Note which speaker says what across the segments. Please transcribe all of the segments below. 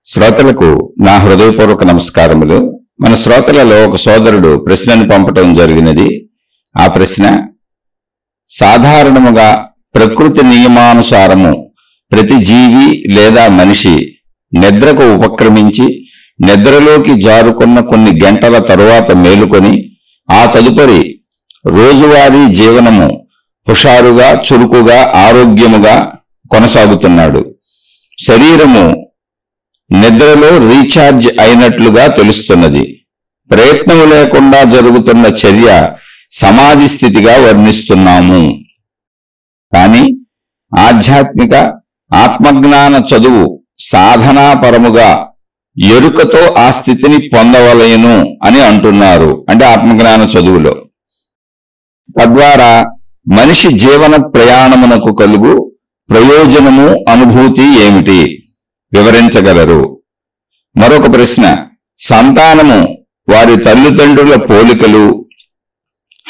Speaker 1: శ్రోతలకు నా హృదయపూర్వక నమస్కారములు. మన శ్రోతలలో ఒక సోదరుడు ప్రశ్నను పంపటం జరిగినది. ఆ ప్రశ్న, సాధారణముగా ప్రకృతి నియమానుసారము ప్రతి జీవి లేదా మనిషి నిద్రకు ఉపక్రమించి నిద్రలోకి జారుకున్న కొన్ని గంటల తరువాత మేలుకొని ఆ తదుపరి రోజువారీ జీవనము హుషారుగా, చురుకుగా, ఆరోగ్యముగా కొనసాగుతున్నాడు. శరీరము నిద్రలో రీఛార్జ్ అయినట్లుగా తెలుస్తున్నది. ప్రయత్నము లేకుండా జరుగుతున్న చర్య సమాధి స్థితిగా వర్ణిస్తున్నాము. కానీ ఆధ్యాత్మిక ఆత్మజ్ఞాన చదువు సాధనాపరముగా ఎరుకతో ఆ స్థితిని పొందవలేను అని అంటున్నారు. అంటే ఆత్మజ్ఞాన చదువులో తద్వారా మనిషి జీవన ప్రయాణమునకు కలుగు ప్రయోజనము, అనుభూతి ఏమిటి వివరించగలరు? మరొక ప్రశ్న, సంతానము వారి తల్లిదండ్రుల పోలికలు,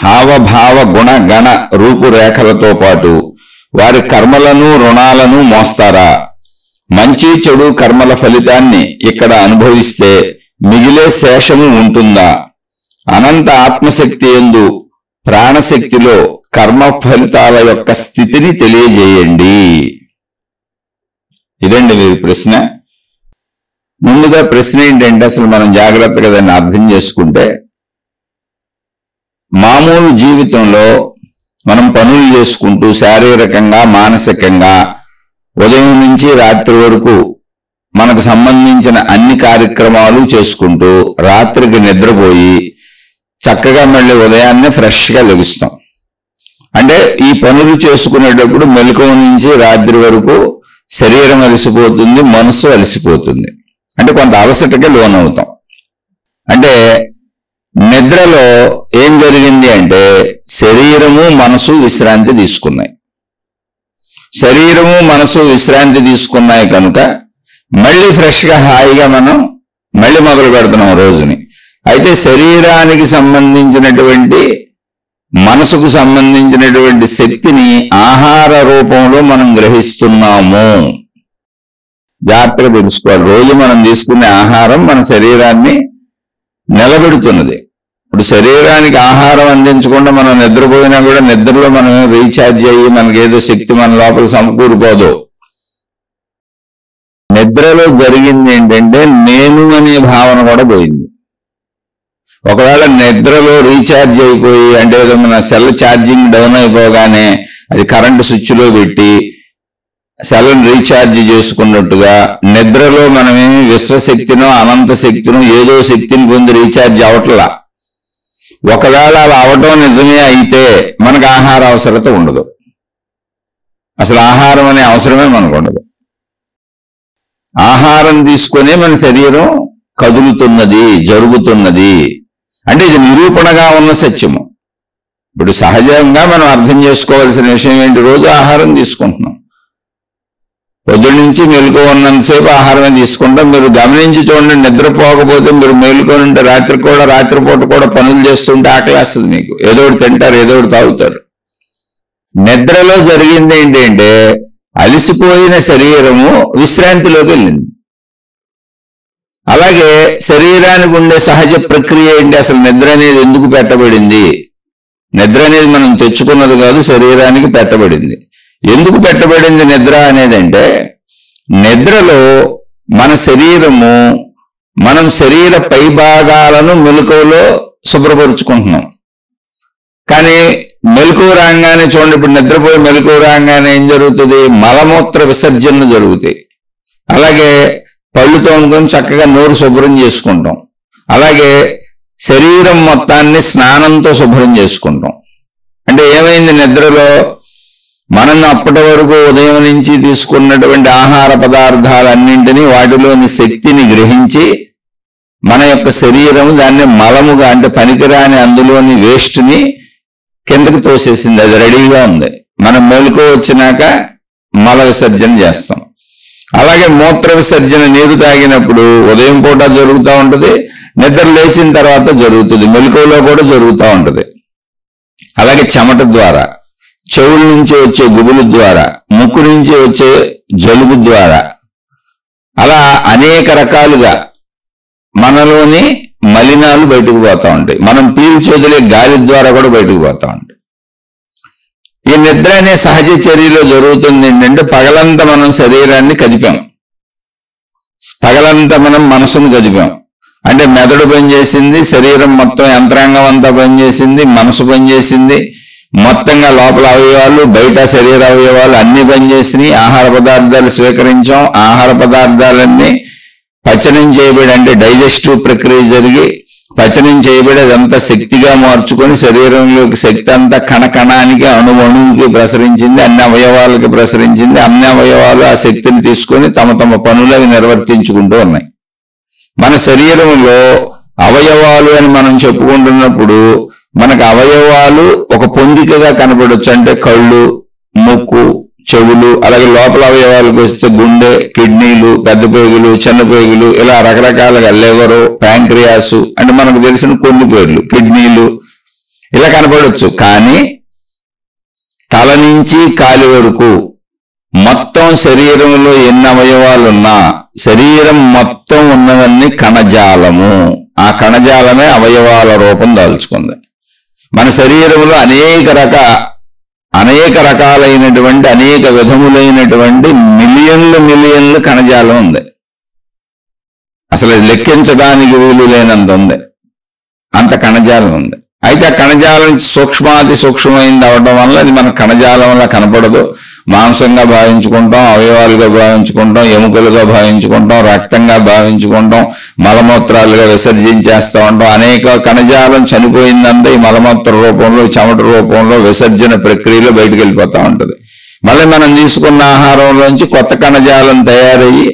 Speaker 1: హావభావ గుణ గణ రూపురేఖలతో పాటు వారి కర్మలను, రుణాలను మోస్తారా? మంచి చెడు కర్మల ఫలితాన్ని ఇక్కడ అనుభవిస్తే మిగిలే శేషము ఉంటుందా? అనంత ఆత్మశక్తి యందు ప్రాణశక్తిలో కర్మ ఫలితాల యొక్క స్థితిని తెలియజేయండి. ఇదండి మీరు ప్రశ్న. ముందుగా ప్రశ్న ఏంటంటే, అసలు మనం జాగ్రత్తగా దాన్ని అర్థం చేసుకుంటే, మామూలు జీవితంలో మనం పనులు చేసుకుంటూ శారీరకంగా, మానసికంగా ఉదయం నుంచి రాత్రి వరకు మనకు సంబంధించిన అన్ని కార్యక్రమాలు చేసుకుంటూ రాత్రికి నిద్రపోయి చక్కగా మళ్ళీ ఉదయాన్నే ఫ్రెష్గా లెగుస్తాం. అంటే ఈ పనులు చేసుకునేటప్పుడు మెలకువ నుంచి రాత్రి వరకు శరీరం అలసిపోతుంది, మనస్సు అలసిపోతుంది. అంటే కొంత అలసటగా లోనవుతాం. అంటే నిద్రలో ఏం జరిగింది అంటే, శరీరము మనసు విశ్రాంతి తీసుకున్నాయి. శరీరము మనసు విశ్రాంతి తీసుకున్నాయి కనుక మళ్ళీ ఫ్రెష్గా హాయిగా మనం మళ్ళీ మొదలు పెడుతున్నాం రోజుని. అయితే శరీరానికి సంబంధించినటువంటి, మనసుకు సంబంధించినటువంటి శక్తిని ఆహార రూపంలో మనం గ్రహిస్తున్నాము. జాగ్రత్తగా తెలుసుకోవాలి. రోజు మనం తీసుకునే ఆహారం మన శరీరాన్ని నిలబెడుతున్నది. ఇప్పుడు శరీరానికి ఆహారం అందించకుండా మనం నిద్రపోయినా కూడా నిద్రలో మనం రీఛార్జ్ అయ్యి మనకేదో శక్తి మన లోపల సమకూరిపోదు. నిద్రలో జరిగింది ఏంటంటే, నేను అనే భావన కూడా పోయింది. ఒకవేళ నిద్రలో రీఛార్జ్ అయిపోయి, అంటే మన సెల్ ఛార్జింగ్ డౌన్ అయిపోగానే అది కరెంటు స్విచ్లో పెట్టి సెల్ని రీఛార్జ్ చేసుకున్నట్టుగా నిద్రలో మనమేమి విశ్వశక్తినో అనంత శక్తినో ఏదో శక్తిని పొంది రీఛార్జ్ అవట్లా. ఒకవేళ అలా అవటం నిజమే అయితే మనకు ఆహార అవసరత ఉండదు. అసలు ఆహారం అనే అవసరమే మనకు ఉండదు. ఆహారం తీసుకునే మన శరీరం కదులుతున్నది, జరుగుతున్నది. అంటే ఇది నిరూపణగా ఉన్న సత్యము. ఇప్పుడు సహజంగా మనం అర్థం చేసుకోవాల్సిన విషయం ఏంటి? రోజు ఆహారం తీసుకుంటున్నాం. పొద్దున్న నుంచి మెలుకో ఉన్నంతసేపు ఆహారమే తీసుకుంటాం. మీరు గమనించి చూడండి, నిద్రపోకపోతే మీరు మేలుకొని ఉంటే రాత్రిపూట కూడా పనులు చేస్తుంటే ఆకలేస్తుంది మీకు. ఏదో ఒకటి తింటారు, ఏదో ఒకటి తాగుతారు. నిద్రలో జరిగింది ఏంటంటే, అలసిపోయిన శరీరము విశ్రాంతిలోకి వెళ్ళింది. అలాగే శరీరానికి ఉండే సహజ ప్రక్రియ ఏంటి? అసలు నిద్ర అనేది ఎందుకు పెట్టబడింది? నిద్ర అనేది మనం తెచ్చుకున్నది కాదు, శరీరానికి పెట్టబడింది. ఎందుకు పెట్టబడింది నిద్ర అనేది అంటే, నిద్రలో మన శరీరము, మనం శరీర పైభాగాలను మెలకువలో శుభ్రపరుచుకుంటున్నాం. కానీ మెలకువ రాగానే చూడండి, ఇప్పుడు నిద్రపోయి మెలకువ రాగానే ఏం జరుగుతుంది? మలమూత్ర విసర్జనలు జరుగుతాయి. అలాగే పళ్ళు తోముకొని చక్కగా నోరు శుభ్రం చేసుకుంటాం. అలాగే శరీరం మొత్తాన్ని స్నానంతో శుభ్రం చేసుకుంటాం. అంటే ఏమైంది? నిద్రలో మనం అప్పటి వరకు ఉదయం నుంచి తీసుకున్నటువంటి ఆహార పదార్థాలన్నింటినీ, వాటిలోని శక్తిని గ్రహించి మన యొక్క శరీరం దాన్ని మలముగా, అంటే పనికిరాని అందులోని వేస్ట్ని కిందకి తోసేసింది. అది రెడీగా ఉంది. మనం మెలకువ వచ్చినాక మల విసర్జన చేస్తాం. అలాగే మూత్ర విసర్జన నీరు తాగినప్పుడు ఉదయం పూట జరుగుతూ ఉంటుంది, నిద్ర లేచిన తర్వాత జరుగుతుంది, మెలకువలో కూడా జరుగుతూ ఉంటుంది. అలాగే చెమట ద్వారా, చెవుల నుంచి వచ్చే గుబులు ద్వారా, ముక్కు నుంచి వచ్చే జలుబు ద్వారా, అలా అనేక రకాలుగా మనలోని మలినాలు బయటకు పోతా ఉంటాయి. మనం పీల్చి వదిలే గాలి ద్వారా కూడా బయటకు పోతా ఉంటాయి. ఈ నిద్ర అనే సహజ చర్యలో జరుగుతుంది ఏంటంటే, పగలంతా మనం శరీరాన్ని కదిపాం, పగలంతా మనం మనసును కదిపాం. అంటే మెదడు పనిచేసింది, శరీరం మొత్తం యంత్రాంగం అంతా పనిచేసింది, మనసు పనిచేసింది, మొత్తంగా లోపల అవయవాలు బయట శరీర అవయవాలు అన్ని పనిచేసినాయి. ఆహార పదార్థాలు స్వీకరించాం, ఆహార పదార్థాలన్నీ పచనం చేయబడి, అంటే డైజెస్టివ్ ప్రక్రియ జరిగి పచనం చేయబడి అదంతా శక్తిగా మార్చుకొని శరీరంలోకి శక్తి అంతా కణకణానికి అణువుకి ప్రసరించింది, అన్ని అవయవాలకి ప్రసరించింది. అన్ని అవయవాలు ఆ శక్తిని తీసుకొని తమ తమ పనులను నిర్వర్తించుకుంటూ ఉన్నాయి. మన శరీరంలో అవయవాలు అని మనం చెప్పుకుంటున్నప్పుడు మనకు అవయవాలు ఒక పొందికగా కనపడవచ్చు. అంటే కళ్ళు, ముక్కు, చెవులు, అలాగే లోపల అవయవాలకు వస్తే గుండె, కిడ్నీలు, పెద్ద పేగులు, చిన్న పేగులు, ఇలా రకరకాలుగా లివరు, ప్యాంక్రియాసు, అంటే మనకు తెలిసిన కొన్ని పేర్లు, కిడ్నీలు ఇలా కనపడవచ్చు. కానీ తల నుంచి కాలి వరకు మొత్తం శరీరంలో ఎన్ని అవయవాలున్నా శరీరం మొత్తం ఉన్నవన్నీ కణజాలము. ఆ కణజాలమే అవయవాల రూపం దాల్చుకుంది. మన శరీరంలో అనేక రకాలైనటువంటి అనేక విధములైనటువంటి మిలియన్లు కణజాలం ఉంది. అసలు లెక్కించడానికి వీలు లేనంత ఉంది, అంత కణజాలం ఉంది. అయితే ఆ కణజాలం సూక్ష్మాతి సూక్ష్మమైంది అవడం వల్ల అది మన కణజాలంలా కనపడదు. మాంసంగా భావించుకుంటాం, అవయవాలుగా భావించుకుంటాం, ఎముకలుగా భావించుకుంటాం, రక్తంగా భావించుకుంటాం, మలమూత్రాలుగా విసర్జించేస్తూ ఉంటాం. అనేక కణజాలం చనిపోయిందంటే ఈ మలమూత్ర రూపంలో, చెమట రూపంలో విసర్జన ప్రక్రియలో బయటకు వెళ్ళిపోతూ ఉంటుంది. మళ్ళీ మనం తీసుకున్న ఆహారంలోంచి కొత్త కణజాలం తయారయ్యి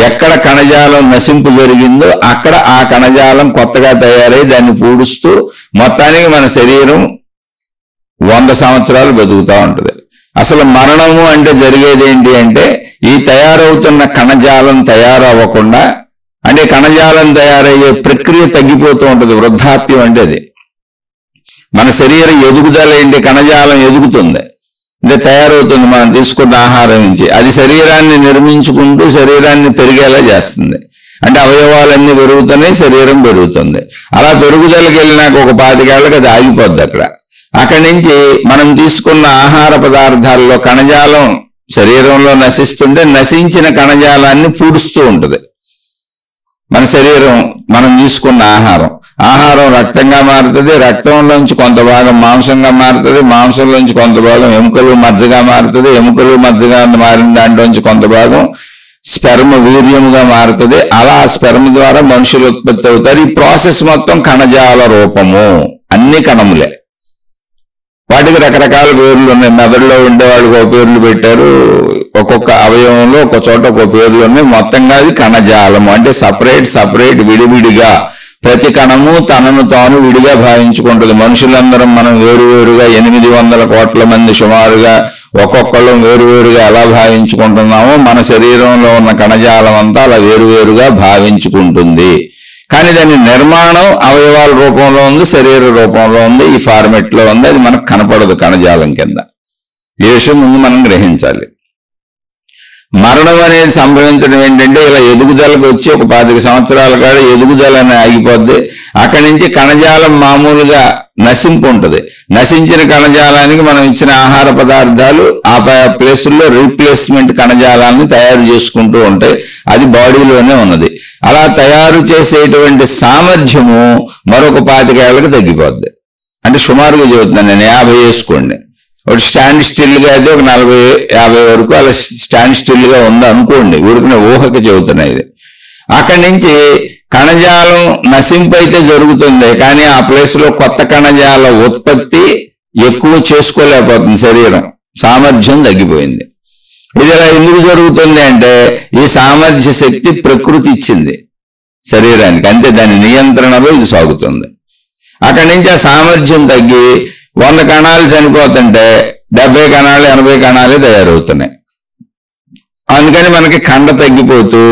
Speaker 1: ఎక్కడ కణజాలం నశింపు జరిగిందో అక్కడ ఆ కణజాలం కొత్తగా తయారై దాన్ని పూడుస్తూ మొత్తానికి మన శరీరం 100 సంవత్సరాలు బతుకుతూ ఉంటుంది. అసలు మరణము అంటే జరిగేది ఏంటి అంటే, ఈ తయారవుతున్న కణజాలం తయారవ్వకుండా, అంటే కణజాలం తయారయ్యే ప్రక్రియ తగ్గిపోతూ ఉంటుంది. వృద్ధాప్యం అంటే అది. మన శరీరం ఎదుగుదల ఏంటి, కణజాలం ఎదుగుతుంది, అంటే తయారవుతుంది మనం తీసుకున్న ఆహారం నుంచి. అది శరీరాన్ని నిర్మించుకుంటూ శరీరాన్ని పెరిగేలా చేస్తుంది. అంటే అవయవాలన్నీ పెరుగుతున్నాయి, శరీరం పెరుగుతుంది. అలా పెరుగుదలకి వెళ్ళినాక ఒక 25 ఏళ్ళకి అది ఆగిపోద్ది. అక్కడి నుంచి మనం తీసుకున్న ఆహార పదార్థాల్లో కణజాలం శరీరంలో నశిస్తుంటే నశించిన కణజాలాన్ని పూడుస్తూ ఉంటుంది మన శరీరం. మనం తీసుకున్న ఆహారం రక్తంగా మారుతుంది, రక్తంలోంచి కొంత భాగం మాంసంగా మారుతుంది, మాంసంలోంచి కొంత భాగం ఎముకలు మజ్జగా మారుతుంది, ఎముకలు మజ్జగా మారిన దాంట్లోంచి కొంత భాగం స్పెర్మ్ వీర్యముగా మారుతుంది. అలా ఆ స్పెర్మ్ ద్వారా మనుషులు ఉత్పత్తి అవుతారు. ఈ ప్రాసెస్ మొత్తం కణజాల రూపము. అన్ని కణములే, వాటికి రకరకాల పేర్లు ఉన్నాయి. మెదడులో ఉండే వాళ్ళకి ఒక పేర్లు పెట్టారు, ఒక్కొక్క అవయవంలో ఒక చోట ఒక పేర్లు ఉన్నాయి. మొత్తంగా అది కణజాలము. అంటే సపరేట్ విడివిడిగా ప్రతి కణము తనను తాను విడిగా భావించుకుంటుంది. మనుషులందరం మనం వేరువేరుగా 800 కోట్ల మంది సుమారుగా ఒక్కొక్కళ్ళం వేరువేరుగా ఎలా భావించుకుంటున్నామో మన శరీరంలో ఉన్న కణజాలం అంతా అలా వేరువేరుగా భావించుకుంటుంది. కానీ దాని నిర్మాణం అవయవాల రూపంలో ఉంది, శరీర రూపంలో ఉంది, ఈ ఫార్మెట్ లో ఉంది. అది మనకు కనపడదు కణజాలం కింద. ఈ విషయం ముందు మనం గ్రహించాలి. మరణం అనేది సంభవించడం ఏంటంటే, ఇలా ఎదుగుదలకు వచ్చి ఒక 25 సంవత్సరాల కాడ ఎదుగుదల అని ఆగిపోద్ది. అక్కడి నుంచి కణజాలం మామూలుగా నశింపు ఉంటుంది. నశించిన కణజాలానికి మనం ఇచ్చిన ఆహార పదార్థాలు ఆ ప్లేసుల్లో రీప్లేస్మెంట్ కణజాలాన్ని తయారు చేసుకుంటూ ఉంటాయి. అది బాడీలోనే ఉన్నది. అలా తయారు చేసేటువంటి సామర్థ్యము మరొక 25 ఏళ్ళకి తగ్గిపోద్ది. అంటే సుమారుగా చెబుతున్నాను నేను, 50 వేసుకోండి. ఒకటి స్టాండ్ స్టిల్గా అయితే ఒక 40-50 వరకు అలా స్టాండ్ స్టిల్గా ఉంది అనుకోండి, ఊరికిన ఊహకి చెబుతున్నాయి ఇది. అక్కడి నుంచి కణజాలం నశింపు అయితే జరుగుతుంది, కానీ ఆ ప్లేస్లో కొత్త కణజాల ఉత్పత్తి ఎక్కువ చేసుకోలేకపోతుంది. శరీరం సామర్థ్యం తగ్గిపోయింది. ఇది ఇలా ఎందుకు జరుగుతుంది అంటే, ఈ సామర్థ్య శక్తి ప్రకృతి ఇచ్చింది శరీరానికి, అంతే. దాని నియంత్రణలో ఇది సాగుతుంది. అక్కడి నుంచి ఆ సామర్థ్యం తగ్గి 100 కణాలు చనిపోతుంటే 70 కణాలు 80 కణాలే తయారవుతున్నాయి. అందుకని మనకి కండ తగ్గిపోతూ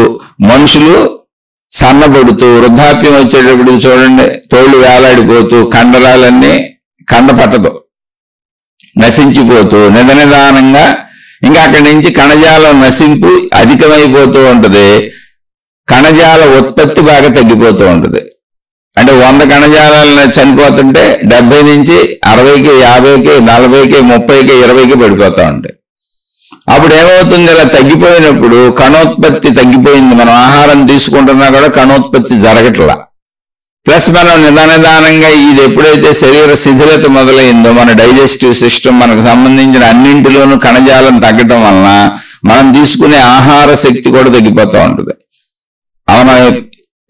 Speaker 1: మనుషులు సన్నబడుతూ వృద్ధాప్యం వచ్చేటప్పుడు చూడండి, తోళ్ళు వేలాడిపోతూ కండరాలన్నీ కండ పట్టదు, నశించిపోతూ నిదానంగా ఇంకా అక్కడి నుంచి కణజాలం నశింపు అధికమైపోతూ ఉంటుంది. కణజాల ఉత్పత్తి బాగా తగ్గిపోతూ ఉంటుంది. అంటే 100 కణజాలాలను చనిపోతుంటే 70 నుంచి 60కి 50కి 40కి 30కి 20కి పడిపోతూ ఉంటాయి. అప్పుడు ఏమవుతుంది, ఇలా తగ్గిపోయినప్పుడు కణోత్పత్తి తగ్గిపోయింది. మనం ఆహారం తీసుకుంటున్నా కూడా కణోత్పత్తి జరగట్లా. ప్లస్ మనం నిదానంగా ఇది ఎప్పుడైతే శరీర శిథిలత మొదలైందో మన డైజెస్టివ్ సిస్టమ్ మనకు సంబంధించిన అన్నింటిలోనూ కణజాలం తగ్గటం వలన మనం తీసుకునే ఆహార శక్తి కూడా తగ్గిపోతూ ఉంటుంది. అవునా,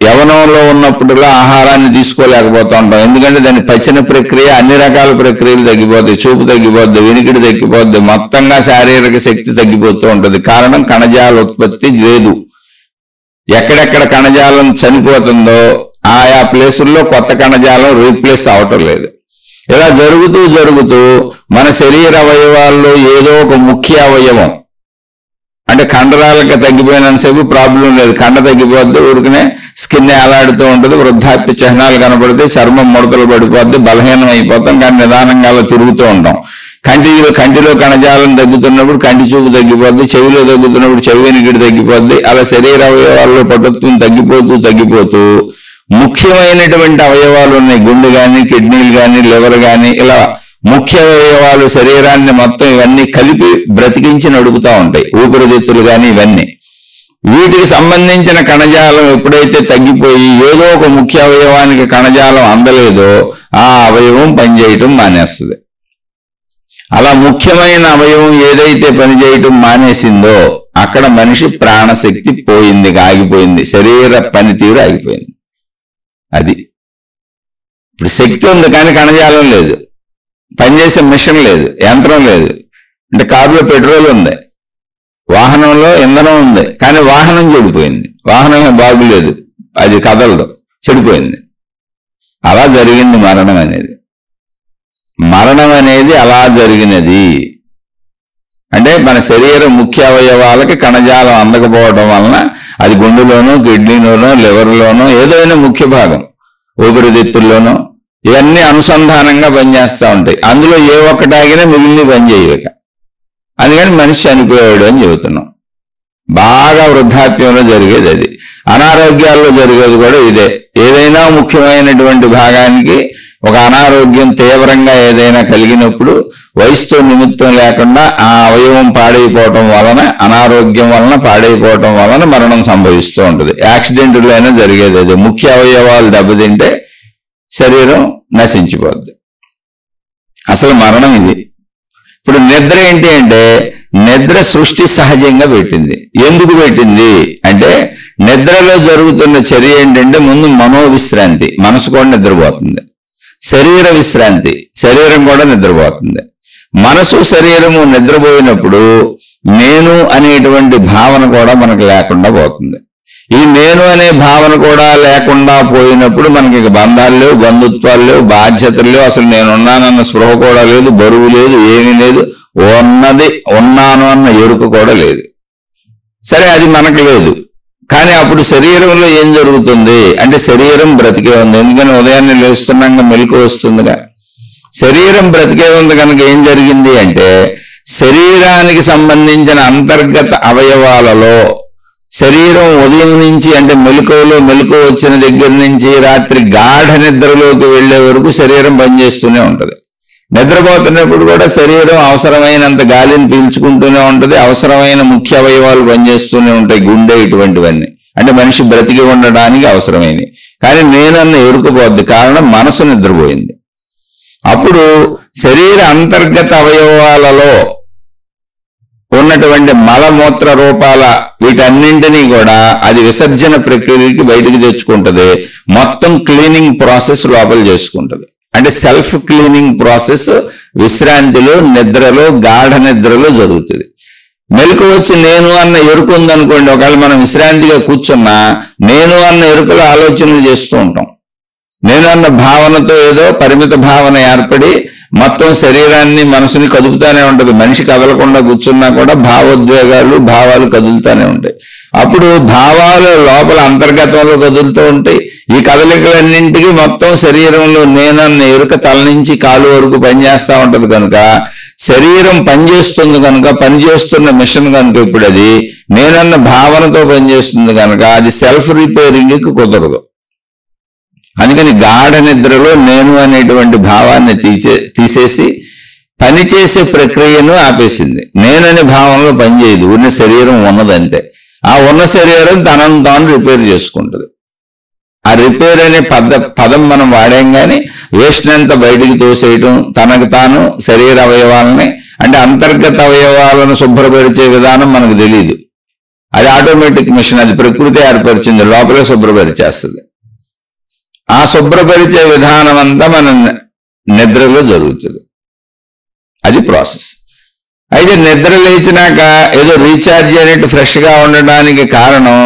Speaker 1: యవనంలో ఉన్నప్పుడులా ఆహారాన్ని తీసుకోలేకపోతూ ఉంటాం. ఎందుకంటే దాని పచన ప్రక్రియ అన్ని రకాల ప్రక్రియలు తగ్గిపోతాయి. చూపు తగ్గిపోద్ది, వినికిడి తగ్గిపోద్ది, మొత్తంగా శారీరక శక్తి తగ్గిపోతూ ఉంటుంది. కారణం కణజాల ఉత్పత్తి లేదు. ఎక్కడెక్కడ కణజాలం చనిపోతుందో ఆయా ప్లేసుల్లో కొత్త కణజాలం రీప్లేస్ అవటం లేదు. ఇలా జరుగుతూ మన శరీర అవయవాల్లో ఏదో ఒక ముఖ్య అవయవం, అంటే కండరాలకి తగ్గిపోయినంతసేపు ప్రాబ్లం లేదు, కండ తగ్గిపోద్ది, ఊరికనే స్కిన్ ఏలాడుతూ ఉంటుంది, వృద్ధాప్య చిహ్నాలు కనపడితే చర్మం ముడతలు పడిపోద్ది, బలహీనం అయిపోతాం. కానీ నిదానంగా అలా తిరుగుతూ ఉంటాం. కంటిలో కణజాలం తగ్గుతున్నప్పుడు కంటి చూపు తగ్గిపోద్ది, చెవిలో తగ్గుతున్నప్పుడు చెవి వినికిడి తగ్గిపోద్ది. అలా శరీర అవయవాల్లో పటుత్వం తగ్గిపోతూ ముఖ్యమైనటువంటి అవయవాలు ఉన్నాయి. గుండె కానీ, కిడ్నీలు కానీ, లివర్ కానీ, ఇలా ముఖ్య అవయవాలు శరీరాన్ని మొత్తం ఇవన్నీ కలిపి బ్రతికించి నడుపుతూ ఉంటాయి. ఊపిరితిత్తులు కానీ ఇవన్నీ. వీటికి సంబంధించిన కణజాలం ఎప్పుడైతే తగ్గిపోయి ఏదో ఒక ముఖ్య అవయవానికి కణజాలం అందలేదో ఆ అవయవం పనిచేయటం మానేస్తుంది. అలా ముఖ్యమైన అవయవం ఏదైతే పనిచేయటం మానేసిందో అక్కడ మనిషి ప్రాణశక్తి పోయింది, ఆగిపోయింది, శరీర పనితీరు ఆగిపోయింది. అది ఇప్పుడు శక్తి ఉంది కానీ కణజాలం లేదు, పనిచేసే మిషన్ లేదు, యంత్రం లేదు. అంటే కారులో పెట్రోల్ ఉంది, వాహనంలో ఇంధనం ఉంది, కానీ వాహనం చెడిపోయింది, వాహనం బాగులేదు, అది కదలదు, చెడిపోయింది. అలా జరిగింది మరణం అనేది అలా జరిగినది. అంటే మన శరీర ముఖ్య అవయవాలకి కణజాలం అందకపోవడం వలన అది గుండెలోనో, కిడ్నీలోనో, లివర్లోనో, ఏదైనా ముఖ్య భాగం, ఊపిరితిత్తుల్లోనో ఇవన్నీ అనుసంధానంగా పనిచేస్తూ ఉంటాయి. అందులో ఏ ఒక్కటాగినా మిగిలిన పనిచేయక, అందుకని మనిషి చనిపోయాడు అని చెబుతున్నాం. బాగా వృద్ధాప్యంలో జరిగేది అది. అనారోగ్యాల్లో జరిగేది కూడా ఇదే. ఏదైనా ముఖ్యమైనటువంటి భాగానికి ఒక అనారోగ్యం తీవ్రంగా ఏదైనా కలిగినప్పుడు వయసుతో నిమిత్తం లేకుండా ఆ అవయవం పాడైపోవటం వలన, అనారోగ్యం వలన పాడైపోవటం వలన మరణం సంభవిస్తూ ఉంటుంది. యాక్సిడెంట్లో అయినా జరిగేది అది. ముఖ్య అవయవాలు దెబ్బతింటే శరీరం నశించిపోద్ది. అసలు మరణం ఇది. ఇప్పుడు నిద్ర ఏంటి అంటే, నిద్ర సృష్టి సహజంగా పెట్టింది. ఎందుకు పెట్టింది అంటే, నిద్రలో జరుగుతున్న చర్య ఏంటంటే, ముందు మనోవిశ్రాంతి, మనసు కూడా నిద్రపోతుంది. శరీర విశ్రాంతి, శరీరం కూడా నిద్రపోతుంది. మనసు శరీరము నిద్రపోయినప్పుడు నేను అనేటువంటి భావన కూడా మనకు లేకుండా పోతుంది. ఈ నేను అనే భావన కూడా లేకుండా పోయినప్పుడు మనకి బంధాలు లేవు, బంధుత్వాలు లేవు, బాధ్యతలు లేవు, అసలు నేనున్నానన్న స్పృహ కూడా లేదు, బరువు లేదు, ఏమీ లేదు, ఉన్నాను అన్న ఎరుక కూడా లేదు. సరే, అది మనకు లేదు. కానీ అప్పుడు శరీరంలో ఏం జరుగుతుంది అంటే, శరీరం బ్రతికే ఉంది. ఎందుకని ఉదయాన్నే లేస్తున్నాక మెలకు వస్తుందిగా. శరీరం బ్రతికే ఉంది కనుక ఏం జరిగింది అంటే, శరీరానికి సంబంధించిన అంతర్గత అవయవాలలో శరీరం ఉదయం నుంచి, అంటే మెలకు వచ్చిన దగ్గర నుంచి రాత్రి గాఢ నిద్రలోకి వెళ్లే వరకు శరీరం పనిచేస్తూనే ఉంటుంది. నిద్రపోతున్నప్పుడు కూడా శరీరం అవసరమైనంత గాలిని పీల్చుకుంటూనే ఉంటుంది, అవసరమైన ముఖ్య అవయవాలు పనిచేస్తూనే ఉంటాయి, గుండె, ఇటువంటివన్నీ. అంటే మనిషి బ్రతికి ఉండడానికి అవసరమైనవి. కానీ నేనన్న ఎరుకుపోద్ది, కారణం మనసు నిద్రపోయింది. అప్పుడు శరీర అంతర్గత అవయవాలలో ఉన్నటువంటి మలమూత్ర రూపాల వీటన్నింటినీ కూడా అది విసర్జన ప్రక్రియకి బయటికి తెచ్చుకుంటుంది. మొత్తం క్లీనింగ్ ప్రాసెస్ లోపల చేసుకుంటుంది. అంటే సెల్ఫ్ క్లీనింగ్ ప్రాసెస్ విశ్రాంతిలో, నిద్రలో, గాఢ నిద్రలో జరుగుతుంది. మెలకు వచ్చి నేను అన్న ఎరుకు ఉందనుకోండి, ఒకవేళ మనం విశ్రాంతిగా కూర్చున్నా నేను అన్న ఎరుకలో ఆలోచనలు చేస్తూ ఉంటాం. నేను అన్న భావనతో ఏదో పరిమిత భావన ఏర్పడి మొత్తం శరీరాన్ని, మనసుని కదుపుతానే ఉంటుంది. మనిషి కదలకుండా కూర్చున్నా కూడా భావోద్వేగాలు, భావాలు కదులుతానే ఉంటాయి. అప్పుడు భావాలు లోపల అంతర్గతంలో కదులుతూ ఉంటాయి. ఈ కదలికలన్నింటికి మొత్తం శరీరంలో నేనన్న ఎరుక తల నుంచి కాలు వరకు పనిచేస్తూ ఉంటుంది. కనుక శరీరం పనిచేస్తుంది కనుక, పనిచేస్తున్న మిషన్ కనుక ఇప్పుడు అది నేనన్న భావనతో పనిచేస్తుంది కనుక అది సెల్ఫ్ రిపేరింగ్కి కుదరదు. అందుకని గాఢ నిద్రలో నేను అనేటువంటి భావాన్ని తీసేసి పనిచేసే ప్రక్రియను ఆపేసింది. నేననే భావనలో పనిచేయదు, ఉన్న శరీరం ఉన్నదంతే. ఆ ఉన్న శరీరం తనను తాను రిపేర్ చేసుకుంటుంది. ఆ రిపేర్ అనే పదం మనం వాడాం కానీ వేస్ట్ అంతా బయటికి తోసేయటం, తనకు తాను శరీర అవయవాలని అంటే అంతర్గత అవయవాలను శుభ్రపరిచే విధానం మనకు తెలియదు. అది ఆటోమేటిక్ మిషన్, అది ప్రకృతి ఏర్పరిచింది, లోపలే శుభ్రపరిచేస్తుంది. ఆ శుభ్రపరిచే విధానం అంతా మన నిద్రలో జరుగుతుంది. అది ప్రాసెస్. అయితే నిద్ర లేచినాక ఏదో రీఛార్జ్ అనేట్టు ఫ్రెష్గా ఉండడానికి కారణం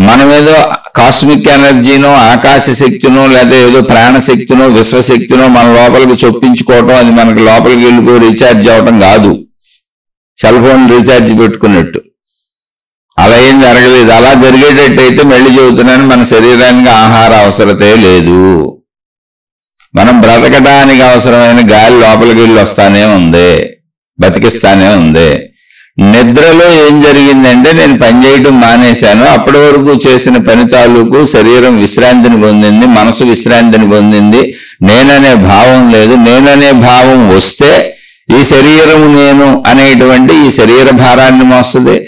Speaker 1: మనం ఏదో కాస్మిక్ ఎనర్జీనో ఆకాశ శక్తినో లేదా ఏదో ప్రాణశక్తినో విశ్వశక్తినో మన లోపలికి చొప్పించుకోవటం, అది మనకి లోపలికి వెళ్ళిపోయి రీఛార్జ్ అవటం కాదు. సెల్ ఫోన్ రీఛార్జ్ పెట్టుకున్నట్టు అలా ఏం జరగలేదు. అలా జరిగేటట్టయితే మళ్ళీ చెబుతున్నాను, మన శరీరానికి ఆహార అవసరతే లేదు. మనం బ్రతకడానికి అవసరమైన గాలి లోపలికి వెళ్ళి వస్తానే ఉంది, బతికిస్తానే ఉంది. నిద్రలో ఏం జరిగిందంటే నేను పనిచేయటం మానేశాను. అప్పటి వరకు చేసిన పని తాలూకు శరీరం విశ్రాంతిని పొందింది, మనసు విశ్రాంతిని పొందింది. నేననే భావం లేదు. నేననే భావం వస్తే ఈ శరీరము నేను అనేటువంటి ఈ శరీర భారాన్ని మోస్తుంది.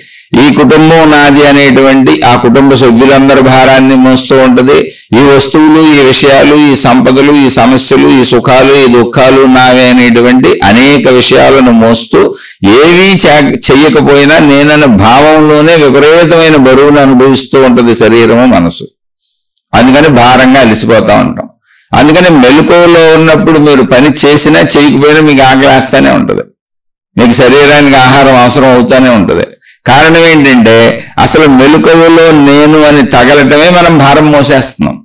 Speaker 1: ఈ కుటుంబం నాది అనేటువంటి ఆ కుటుంబ సభ్యులందరి భారాన్ని మోస్తూ ఉంటుంది. ఈ వస్తువులు, ఈ విషయాలు, ఈ సంపదలు, ఈ సమస్యలు, ఈ సుఖాలు, ఈ దుఃఖాలు నావే అనేటువంటి అనేక విషయాలను మోస్తూ ఏవీ చెయ్యకపోయినా నేనన్న భావంలోనే విపరీతమైన బరువును అనుభవిస్తూ ఉంటుంది శరీరము, మనసు. అందుకని భారంగా అలసిపోతూ ఉంటాం. అందుకని మెలకువలో ఉన్నప్పుడు మీరు పని చేసినా చేయకపోయినా మీకు ఆకలేస్తూనే ఉంటుంది, మీకు శరీరానికి ఆహారం అవసరం అవుతూనే ఉంటుంది. కారణం ఏంటంటే అసలు మెలకువలో నేను అని తగలటమే మనం భారం మోసేస్తున్నాం.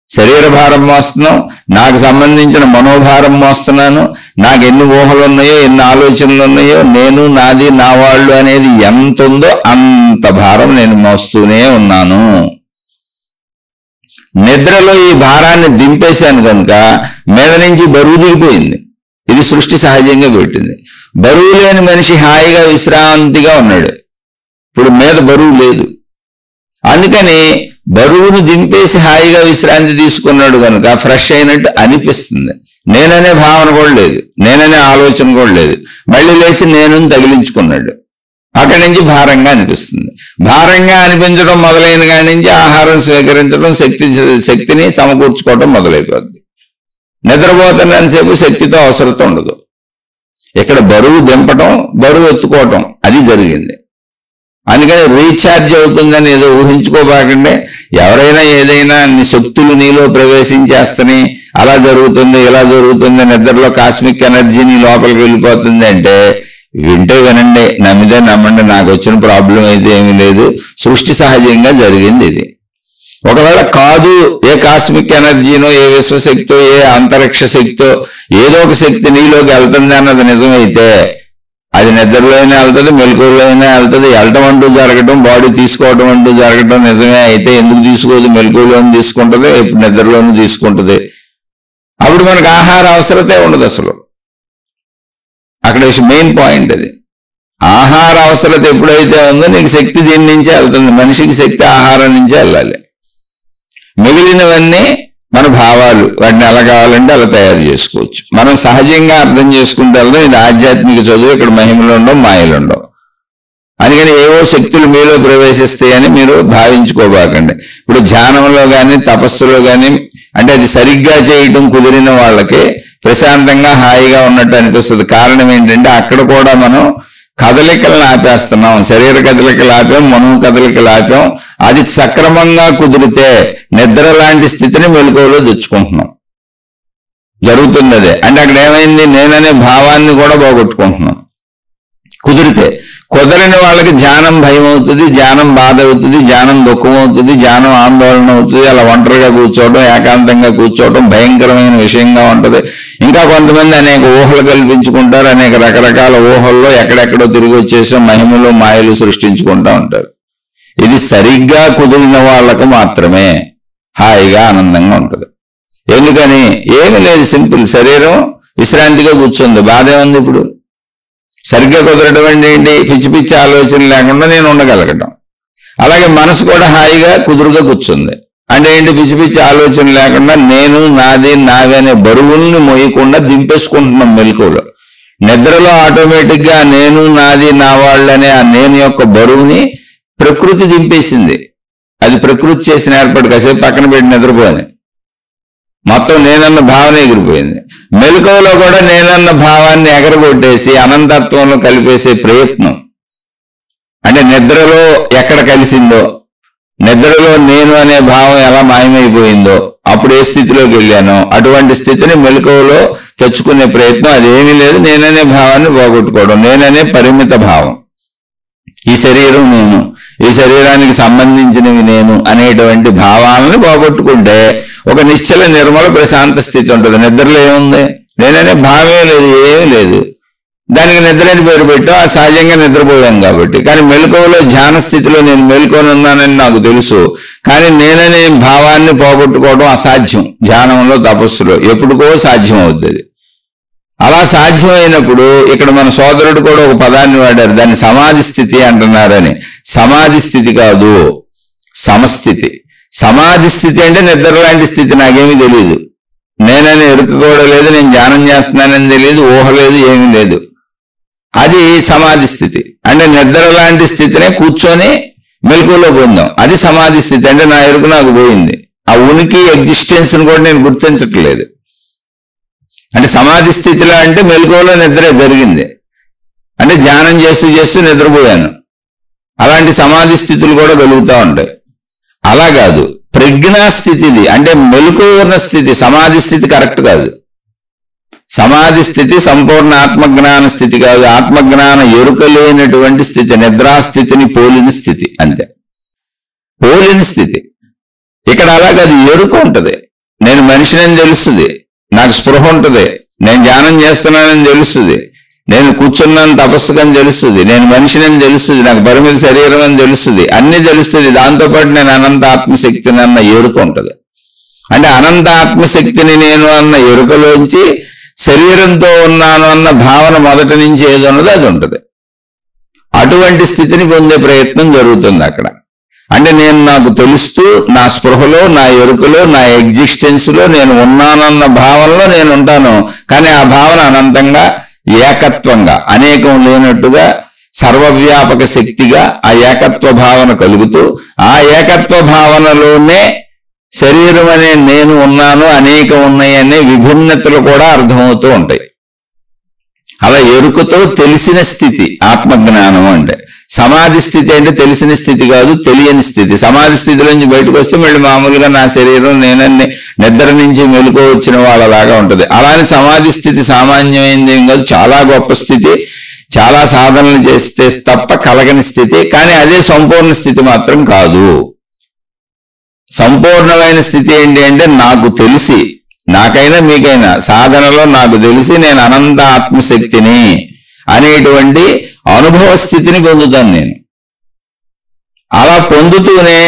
Speaker 1: శరీర భారం మోస్తున్నాం, నాకు సంబంధించిన మనోభారం మోస్తున్నాను. నాకు ఎన్ని ఊహలు ఉన్నాయో, ఎన్ని ఆలోచనలు ఉన్నాయో, నేను, నాది, నా వాళ్ళు అనేది ఎంత ఉందో అంత భారం నేను మోస్తూనే ఉన్నాను. నిద్రలో ఈ భారాన్ని దింపేశాను కనుక మీద నుంచి బరువు దిగిపోయింది. ఇది సృష్టి సహజంగా పెట్టింది. బరువు లేని మనిషి హాయిగా విశ్రాంతిగా ఉన్నాడు. ఇప్పుడు మీద బరువు లేదు, అందుకని బరువును దింపేసి హాయిగా విశ్రాంతి తీసుకున్నాడు కనుక ఫ్రెష్ అయినట్టు అనిపిస్తుంది. నేననే భావన కూడా లేదు, నేననే ఆలోచన కూడా లేదు. మళ్ళీ లేచి నేను తగిలించుకున్నాడు, అక్కడి నుంచి భారంగా అనిపిస్తుంది. భారంగా అనిపించడం మొదలైన కాడి నుంచి ఆహారం స్వీకరించడం, శక్తిని సమకూర్చుకోవడం మొదలైపోద్ది. నిద్రపోతున్నంతసేపు శక్తితో అవసరత ఉండదు. ఇక్కడ బరువు దింపటం, బరువు ఎత్తుకోవటం అది జరిగింది. అందుకని రీఛార్జ్ అవుతుందని ఏదో ఊహించుకోబాకండి. ఎవరైనా ఏదైనా నీ శక్తులు నీలో ప్రవేశించేస్తని అలా జరుగుతుంది, ఇలా జరుగుతుంది, నిద్రలో కాస్మిక్ ఎనర్జీ నీ లోపలికి వెళ్ళిపోతుంది అంటే వింటే వినండి, నమ్మితే నమ్మండి. నాకు వచ్చిన ప్రాబ్లం అయితే ఏమీ లేదు, సృష్టి సహజంగా జరిగింది ఇది. ఒకవేళ కాదు, ఏ కాస్మిక్ ఎనర్జీనో, ఏ విశ్వశక్తో, ఏ అంతరిక్ష శక్తో ఏదో ఒక శక్తి నీలోకి వెళ్తుంది అన్నది నిజమైతే అది నిద్రలో అయినా వెళ్తుంది, మెలకువలో అయినా వెళ్తుంది. వెళ్ళటం అంటూ జరగటం, బాడీ తీసుకోవటం అంటూ జరగటం నిజమే అయితే ఎందుకు తీసుకోదు? మెలకువలోనూ తీసుకుంటుంది, ఇప్పుడు నిద్రలోనూ తీసుకుంటుంది. అప్పుడు మనకు ఆహార అవసరతే ఉండదు అసలు. అక్కడ మెయిన్ పాయింట్ అది. ఆహార అవసరత ఎప్పుడైతే ఉందో నీకు శక్తి దీని నుంచే వెళ్తుంది. మనిషికి శక్తి ఆహారం నుంచే వెళ్ళాలి. మిగిలినవన్నీ మన భావాలు, వాటిని ఎలా కావాలంటే అలా తయారు చేసుకోవచ్చు. మనం సహజంగా అర్థం చేసుకుంటే వెళ్దాం. ఇది ఆధ్యాత్మిక చదువు, ఇక్కడ మహిమలు ఉండవు, మాయలు ఉండవు. అందుకని ఏవో శక్తులు మీలో ప్రవేశిస్తాయని మీరు భావించుకోబాకండి. ఇప్పుడు ధ్యానంలో కానీ తపస్సులో కానీ అంటే అది సరిగ్గా చేయటం కుదిరిన వాళ్ళకి ప్రశాంతంగా హాయిగా ఉన్నట్టు అనిపిస్తుంది. కారణం ఏంటంటే అక్కడ కూడా మనం కదలికలను ఆపేస్తున్నాం. శరీర కదలికలు ఆపాం, మనో కదలికలు ఆపాం. అది సక్రమంగా కుదిరితే నిద్ర లాంటి స్థితిని మెలకువలో తెచ్చుకుంటున్నాం. జరుగుతుంది అదే. అంటే అక్కడ ఏమైంది? నేననే భావాన్ని కూడా పోగొట్టుకుంటున్నాం కుదిరితే. కుదరని వాళ్ళకి ధ్యానం భయం అవుతుంది, ధ్యానం బాధ అవుతుంది, ధ్యానం దుఃఖం అవుతుంది, ధ్యానం ఆందోళన అవుతుంది. అలా ఒంటరిగా కూర్చోవడం, ఏకాంతంగా కూర్చోవడం భయంకరమైన విషయంగా ఉంటుంది. ఇంకా కొంతమంది అనేక ఊహలు కల్పించుకుంటారు. అనేక రకరకాల ఊహల్లో ఎక్కడెక్కడో తిరిగి వచ్చేసి మహిమలు మాయలు సృష్టించుకుంటూ ఉంటారు. ఇది సరిగ్గా కుదిరిన వాళ్ళకు మాత్రమే హాయిగా ఆనందంగా ఉంటుంది. ఎందుకని? ఏమీ లేదు, సింపుల్. శరీరం విశ్రాంతిగా కూర్చుంది, బాధ ఉంది. ఇప్పుడు సరిగ్గా కుదరడం అంటే ఏంటి? పిచ్చి పిచ్చి ఆలోచన లేకుండా నేను ఉండగలగటం. అలాగే మనసు కూడా హాయిగా కుదురుగా కూర్చుంది. అంటే ఏంటి, పిచ్చి పిచ్చి ఆలోచన లేకుండా నేను నాది నావి అనే బరువుల్ని మోయకుండా దింపేసుకుంటున్నాం మెలకువలో. నిద్రలో ఆటోమేటిక్ గా నేను నాది నా వాళ్ళనే ఆ నేను యొక్క బరువుని ప్రకృతి దింపేసింది. అది ప్రకృతి చేసిన ఏర్పాటు. కాసేపు పక్కన పెట్టి నిద్రపోయింది, మొత్తం నేనన్న భావన ఎగిరిపోయింది. మెలకువలో కూడా నేనన్న భావాన్ని ఎగరగొట్టేసి అనంతత్వంలో కలిపేసే ప్రయత్నం. అంటే నిద్రలో ఎక్కడ కలిసిందో, నిద్రలో నేను అనే భావం ఎలా మాయమైపోయిందో, అప్పుడు ఏ స్థితిలోకి వెళ్ళానో అటువంటి స్థితిని మెలకువలో తెచ్చుకునే ప్రయత్నం. అదేమీ లేదు, నేననే భావాన్ని పోగొట్టుకోవడం. నేననే పరిమిత భావం, ఈ శరీరం నేను, ఈ శరీరానికి సంబంధించినవి నేను అనేటువంటి భావాలను పోగొట్టుకుంటే ఒక నిశ్చల నిర్మల ప్రశాంత స్థితి ఉంటుంది. నిద్రలో ఏముంది, నేననే భావమే లేదు, ఏమీ లేదు. దానికి నిద్ర అని పేరు పెట్టాం, ఆ సహజంగా నిద్రపోయాం కాబట్టి. కానీ మెలకువలో ధ్యాన స్థితిలో నేను మెలకువని ఉన్నానని నాకు తెలుసు, కానీ నేననే భావాన్ని పోగొట్టుకోవడం అసాధ్యం. ధ్యానంలో తపస్సులో ఎప్పుడుకో సాధ్యం అవుతుంది. అలా సాధ్యమైనప్పుడు ఇక్కడ మన సోదరుడు కూడా ఒక పదాన్ని వాడారు, దాన్ని సమాధి స్థితి అంటున్నారని. సమాధి స్థితి కాదు, సమస్థితి. సమాధి స్థితి అంటే నిద్ర లాంటి స్థితి. నాకేమీ తెలియదు, నేనని ఎరుక కూడా లేదు, నేను ధ్యానం చేస్తున్నానని తెలియదు, ఊహ లేదు, ఏమీ లేదు. అది సమాధి స్థితి. అంటే నిద్ర లాంటి స్థితినే కూర్చొని మెలకువలో పొందాం, అది సమాధి స్థితి. అంటే నా ఎరుక నాకు పోయింది, ఆ ఉనికి ఎగ్జిస్టెన్స్ కూడా నేను గుర్తించట్లేదు. అంటే సమాధి స్థితిలో అంటే మెలకువలో నిద్ర జరిగింది, అంటే ధ్యానం చేస్తూ చేస్తూ నిద్రపోయాను. అలాంటి సమాధి స్థితులు కూడా కలుగుతూ ఉంటాయి. అలా కాదు, ప్రజ్ఞా స్థితిది, అంటే మెలకువ ఉన్న స్థితి. సమాధి స్థితి కరెక్ట్ కాదు. సమాధి స్థితి సంపూర్ణ ఆత్మజ్ఞాన స్థితి కాదు, ఆత్మజ్ఞాన ఎరుక లేనటువంటి స్థితి, నిద్రాస్థితిని పోలిన స్థితి. అంతే, పోలిన స్థితి. ఇక్కడ అలాగే అది ఎరుక ఉంటుంది. నేను మనిషిని తెలుస్తుంది, నాకు స్పృహ ఉంటుంది, నేను ధ్యానం చేస్తున్నానని తెలుస్తుంది, నేను కూర్చున్నాను తపస్సుకని తెలుస్తుంది, నేను మనిషిని తెలుస్తుంది, నాకు పరిమిత శరీరం అని తెలుస్తుంది, అన్ని తెలుస్తుంది. దాంతోపాటు నేను అనంత ఆత్మశక్తిని అన్న ఎరుక ఉంటుంది. అంటే అనంత ఆత్మశక్తిని నేను అన్న ఎరుకలోంచి శరీరంతో ఉన్నాను అన్న భావన మొదటి నుంచి ఏది ఉన్నదో అది ఉంటుంది. అటువంటి స్థితిని పొందే ప్రయత్నం జరుగుతుంది అక్కడ. అంటే నేను నాకు తెలుస్తూ నా స్పృహలో, నా ఎరుకలో, నా ఎగ్జిస్టెన్స్లో నేను ఉన్నానన్న భావనలో నేను ఉంటాను. కానీ ఆ భావన అనంతంగా, ఏకత్వంగా, అనేకం లేనట్టుగా, సర్వవ్యాపక శక్తిగా ఆ ఏకత్వ భావన కలుగుతూ, ఆ ఏకత్వ భావనలోనే శరీరం అనే నేను ఉన్నాను, అనేకం ఉన్నాయి అనే విభిన్నతలు కూడా అర్థమవుతూ ఉంటాయి. అలా ఎరుకతో తెలిసిన స్థితి ఆత్మజ్ఞానం. అంటే సమాధి స్థితి అంటే తెలిసిన స్థితి కాదు, తెలియని స్థితి. సమాధి స్థితి నుంచి బయటకు వస్తే మళ్ళీ మామూలుగా నా శరీరం నేనన్ని నిద్ర నుంచి మెలుకో వచ్చిన వాళ్ళలాగా ఉంటుంది. అలానే సమాధి స్థితి సామాన్యమైనది ఏం కాదు, చాలా గొప్ప స్థితి, చాలా సాధనలు చేస్తే తప్ప కలగని స్థితి. కానీ అదే సంపూర్ణ స్థితి మాత్రం కాదు. సంపూర్ణమైన స్థితి ఏంటి అంటే నాకు తెలిసి, నాకైనా మీకైనా సాధనలో నాకు తెలిసి నేను అనంత ఆత్మశక్తిని అనేటువంటి అనుభవ స్థితిని పొందుతాను నేను. అలా పొందుతూనే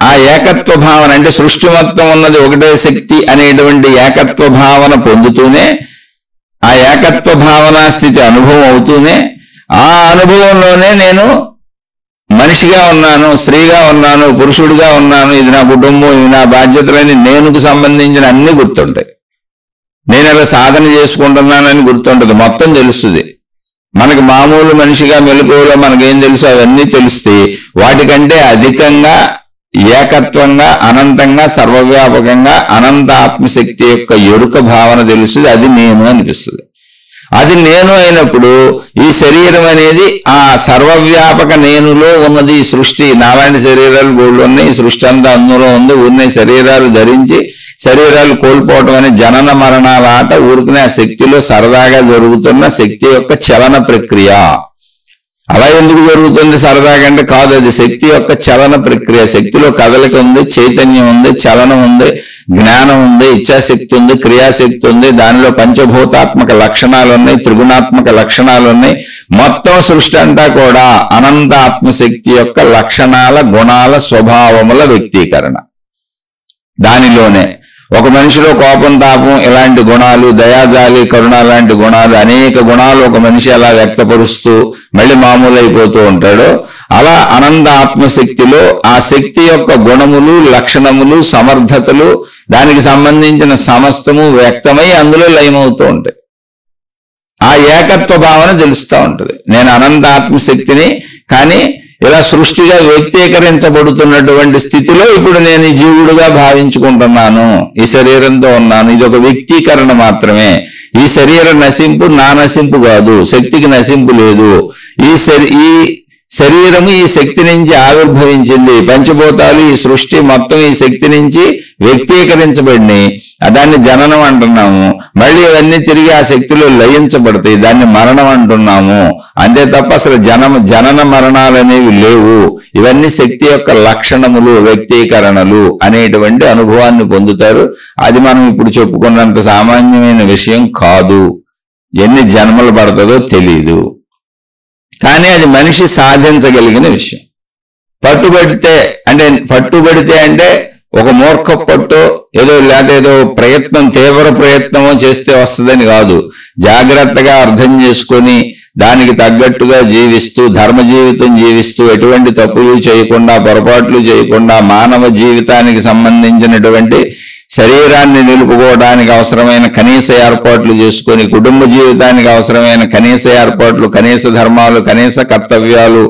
Speaker 1: ఆ ఏకత్వ భావన, అంటే సృష్టి మొత్తం ఉన్నది ఒకటే శక్తి అనేటువంటి ఏకత్వ భావన పొందుతూనే, ఆ ఏకత్వ భావనా స్థితి అనుభవం అవుతూనే, ఆ అనుభవంలోనే నేను మనిషిగా ఉన్నాను, స్త్రీగా ఉన్నాను, పురుషుడిగా ఉన్నాను, ఇది నా కుటుంబం, ఇది నా బాధ్యతలని నేనుకు సంబంధించిన అన్ని గుర్తుంటాయి. నేను అలా సాధన చేసుకుంటున్నానని గుర్తుంటుంది, మొత్తం తెలుస్తుంది. మనకి మామూలు మనిషిగా మెలకువలో మనకేం తెలుసు అవన్నీ తెలుస్తే, వాటికంటే అధికంగా ఏకత్వంగా, అనంతంగా, సర్వవ్యాపకంగా అనంత ఆత్మశక్తి యొక్క ఎరుక భావన తెలుస్తుంది. అది నేను అనిపిస్తుంది. అది నేను అయినప్పుడు ఈ శరీరం అనేది ఆ సర్వవ్యాపక నేనులో ఉన్నది. ఈ సృష్టి నాలాంటి శరీరాలు గోళ్ళు ఉన్నాయి, ఈ సృష్టి అంతా అందులో ఉంది. ఊరినే శరీరాలు ధరించి శరీరాలు కోల్పోవటం అనే జనన మరణాల ఆట ఊరికనే ఆ శక్తిలో సరదాగా జరుగుతున్న శక్తి యొక్క చలన ప్రక్రియ. అలా ఎందుకు జరుగుతుంది సరదాగా అంటే కాదు, అది శక్తి యొక్క చలన ప్రక్రియ. శక్తిలో కదలిక ఉంది, చైతన్యం ఉంది, చలనం ఉంది, జ్ఞానం ఉంది, ఇచ్ఛాశక్తి ఉంది, క్రియాశక్తి ఉంది. దానిలో పంచభూతాత్మక లక్షణాలు ఉన్నాయి, త్రిగుణాత్మక లక్షణాలు ఉన్నాయి. మొత్తం సృష్టి అంతా కూడా అనంత ఆత్మశక్తి యొక్క లక్షణాల, గుణాల, స్వభావముల వ్యక్తీకరణ. దానిలోనే ఒక మనిషిలో కోపం, తాపం ఇలాంటి గుణాలు, దయాజాలి, కరుణ లాంటి గుణాలు, అనేక గుణాలు ఒక మనిషి అలా వ్యక్తపరుస్తూ మళ్ళీ మామూలు అయిపోతూ ఉంటాడో, అలా అనంత ఆత్మశక్తిలో ఆ శక్తి యొక్క గుణములు, లక్షణములు, సమర్థతలు, దానికి సంబంధించిన సమస్తము వ్యక్తమై అందులో లయమవుతూ ఉంటాయి. ఆ ఏకత్వ భావన తెలుస్తూ ఉంటుంది. నేను అనంత ఆత్మశక్తిని, కానీ ఇలా సృష్టిగా వ్యక్తీకరించబడుతున్నటువంటి స్థితిలో ఇప్పుడు నేను ఈ జీవుడుగా భావించుకుంటున్నాను, ఈ శరీరంతో ఉన్నాను. ఇది ఒక వ్యక్తీకరణ మాత్రమే. ఈ శరీర నశింపు నా నశింపు కాదు, శక్తికి నశింపు లేదు. ఈ శరీరము ఈ శక్తి నుంచి ఆవిర్భవించింది. పంచభూతాలు, ఈ సృష్టి మొత్తం ఈ శక్తి నుంచి వ్యక్తీకరించబడినాయి. దాన్ని జననం అంటున్నాము. మళ్ళీ ఇవన్నీ తిరిగి ఆ శక్తిలో లయించబడతాయి, దాన్ని మరణం అంటున్నాము. అంతే తప్ప అసలు జనన మరణాలు అనేవి లేవు. ఇవన్నీ శక్తి యొక్క లక్షణములు, వ్యక్తీకరణలు అనేటువంటి అనుభవాన్ని పొందుతారు. అది మనం ఇప్పుడు చెప్పుకున్నంత సామాన్యమైన విషయం కాదు. ఎన్ని జన్మలు పడుతుందో తెలీదు, కానీ అది మనిషి సాధించగలిగిన విషయం. పట్టుబడితే అంటే ఒక మూర్ఖ పట్టు ఏదో ప్రయత్నం, తీవ్ర ప్రయత్నమో చేస్తే వస్తుందని కాదు. జాగ్రత్తగా అర్థం చేసుకొని దానికి తగ్గట్టుగా జీవిస్తూ, ధర్మ జీవితం జీవిస్తూ, ఎటువంటి తప్పులు చేయకుండా, పొరపాట్లు చేయకుండా, మానవ జీవితానికి సంబంధించినటువంటి శరీరాన్ని నిలుపుకోవడానికి అవసరమైన కనీస ఏర్పాట్లు చేసుకొని, కుటుంబ జీవితానికి అవసరమైన కనీస ఏర్పాట్లు, కనీస ధర్మాలు, కనీస కర్తవ్యాలు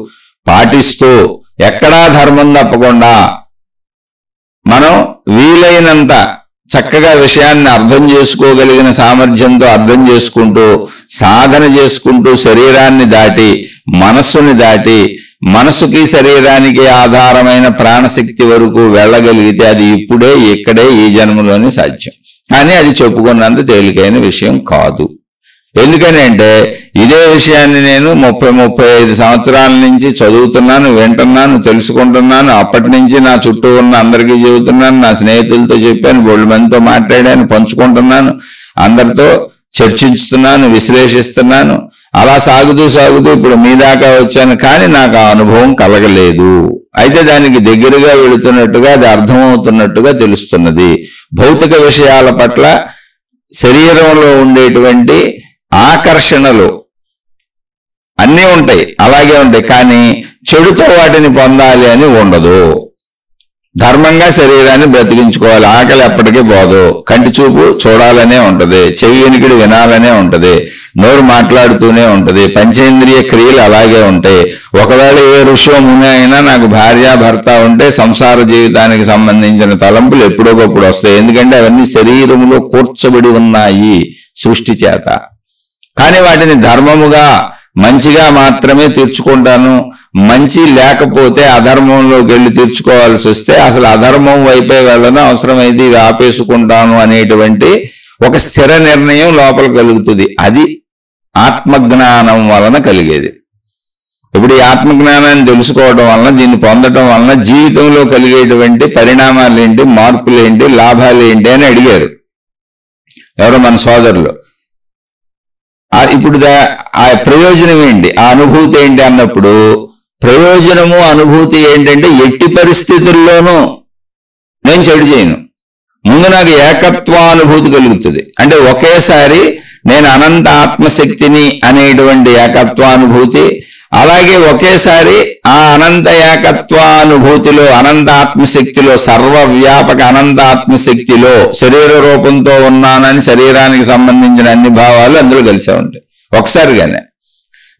Speaker 1: పాటిస్తూ, ఎక్కడా ధర్మం తప్పకుండా మనం వీలైనంత చక్కగా విషయాన్ని అర్థం చేసుకోగలిగిన సామర్థ్యంతో అర్థం చేసుకుంటూ, సాధన చేసుకుంటూ, శరీరాన్ని దాటి మనస్సుని దాటి, మనసుకి శరీరానికి ఆధారమైన ప్రాణశక్తి వరకు వెళ్ళగలిగితే అది ఇప్పుడే, ఇక్కడే, ఈ జన్మలోనే సాధ్యం. కానీ అది చెప్పుకున్నంత తేలికైన విషయం కాదు. ఎందుకని అంటే ఇదే విషయాన్ని నేను 30-35 సంవత్సరాల నుంచి చదువుతున్నాను, వింటున్నాను, తెలుసుకుంటున్నాను. అప్పటి నుంచి నా చుట్టూ ఉన్న అందరికీ చెబుతున్నాను, నా స్నేహితులతో చెప్పాను, బోల్డ్ మందితో మాట్లాడాను, పంచుకుంటున్నాను, అందరితో చర్చించుతున్నాను, విశ్లేషిస్తున్నాను. అలా సాగుతూ ఇప్పుడు మీ దాకా వచ్చాను, కానీ నాకు ఆ అనుభవం కలగలేదు. అయితే దానికి దగ్గరగా వెళుతున్నట్టుగా, అది అర్థమవుతున్నట్టుగా తెలుస్తున్నది. భౌతిక విషయాల పట్ల శరీరంలో ఉండేటువంటి ఆకర్షణలు అన్నీ ఉంటాయి, అలాగే ఉంటాయి. కానీ చెడుతో వాటిని పొందాలి అని ఉండదు. ధర్మంగా శరీరాన్ని బ్రతికించుకోవాలి. ఆకలి ఎప్పటికీ పోదు. కంటి చూపు చూడాలనే ఉంటది, చెవి వినికిడి వినాలనే ఉంటది, నోరు మాట్లాడుతూనే ఉంటది, పంచేంద్రియ క్రియలు అలాగే ఉంటాయి. ఒకవేళ ఏ ఋషో ముని అయినా నాకు భార్య భర్త ఉంటే సంసార జీవితానికి సంబంధించిన తలంపులు ఎప్పుడోకప్పుడు వస్తాయి. ఎందుకంటే అవన్నీ శరీరములో కూర్చబడి ఉన్నాయి సృష్టి చేత. కానీ వాటిని ధర్మముగా, మంచిగా మాత్రమే తీర్చుకుంటాను. మంచి లేకపోతే అధర్మంలోకి వెళ్ళి తీర్చుకోవాల్సి వస్తే అసలు అధర్మం వైపే వెళ్ళను, అవసరమైతే ఇవి ఆపేసుకుంటాను అనేటువంటి ఒక స్థిర నిర్ణయం లోపల కలుగుతుంది. అది ఆత్మజ్ఞానం వలన కలిగేది. ఇప్పుడు ఈ ఆత్మజ్ఞానాన్ని తెలుసుకోవడం వలన, దీన్ని పొందడం వలన జీవితంలో కలిగేటువంటి పరిణామాలు ఏంటి, మార్పులు ఏంటి, లాభాలు ఏంటి అని అడిగారు ఎవరో మన సోదరులు. ఇప్పుడు ఆ ప్రయోజనం ఏంటి, ఆ అనుభూతి ఏంటి అన్నప్పుడు, ప్రయోజనము అనుభూతి ఏంటంటే ఎట్టి పరిస్థితుల్లోనూ నేను చెడు చేయను. ముందు నాకు ఏకత్వానుభూతి కలుగుతుంది. అంటే ఒకేసారి నేను అనంత ఆత్మశక్తిని అనేటువంటి ఏకత్వానుభూతి, అలాగే ఒకేసారి ఆ అనంత ఏకత్వానుభూతిలో, అనంత ఆత్మశక్తిలో, సర్వవ్యాపక అనంత ఆత్మశక్తిలో శరీర రూపంతో ఉన్నానని శరీరానికి సంబంధించిన అన్ని భావాలు అందులో కలిసే ఉంటాయి ఒకసారిగానే.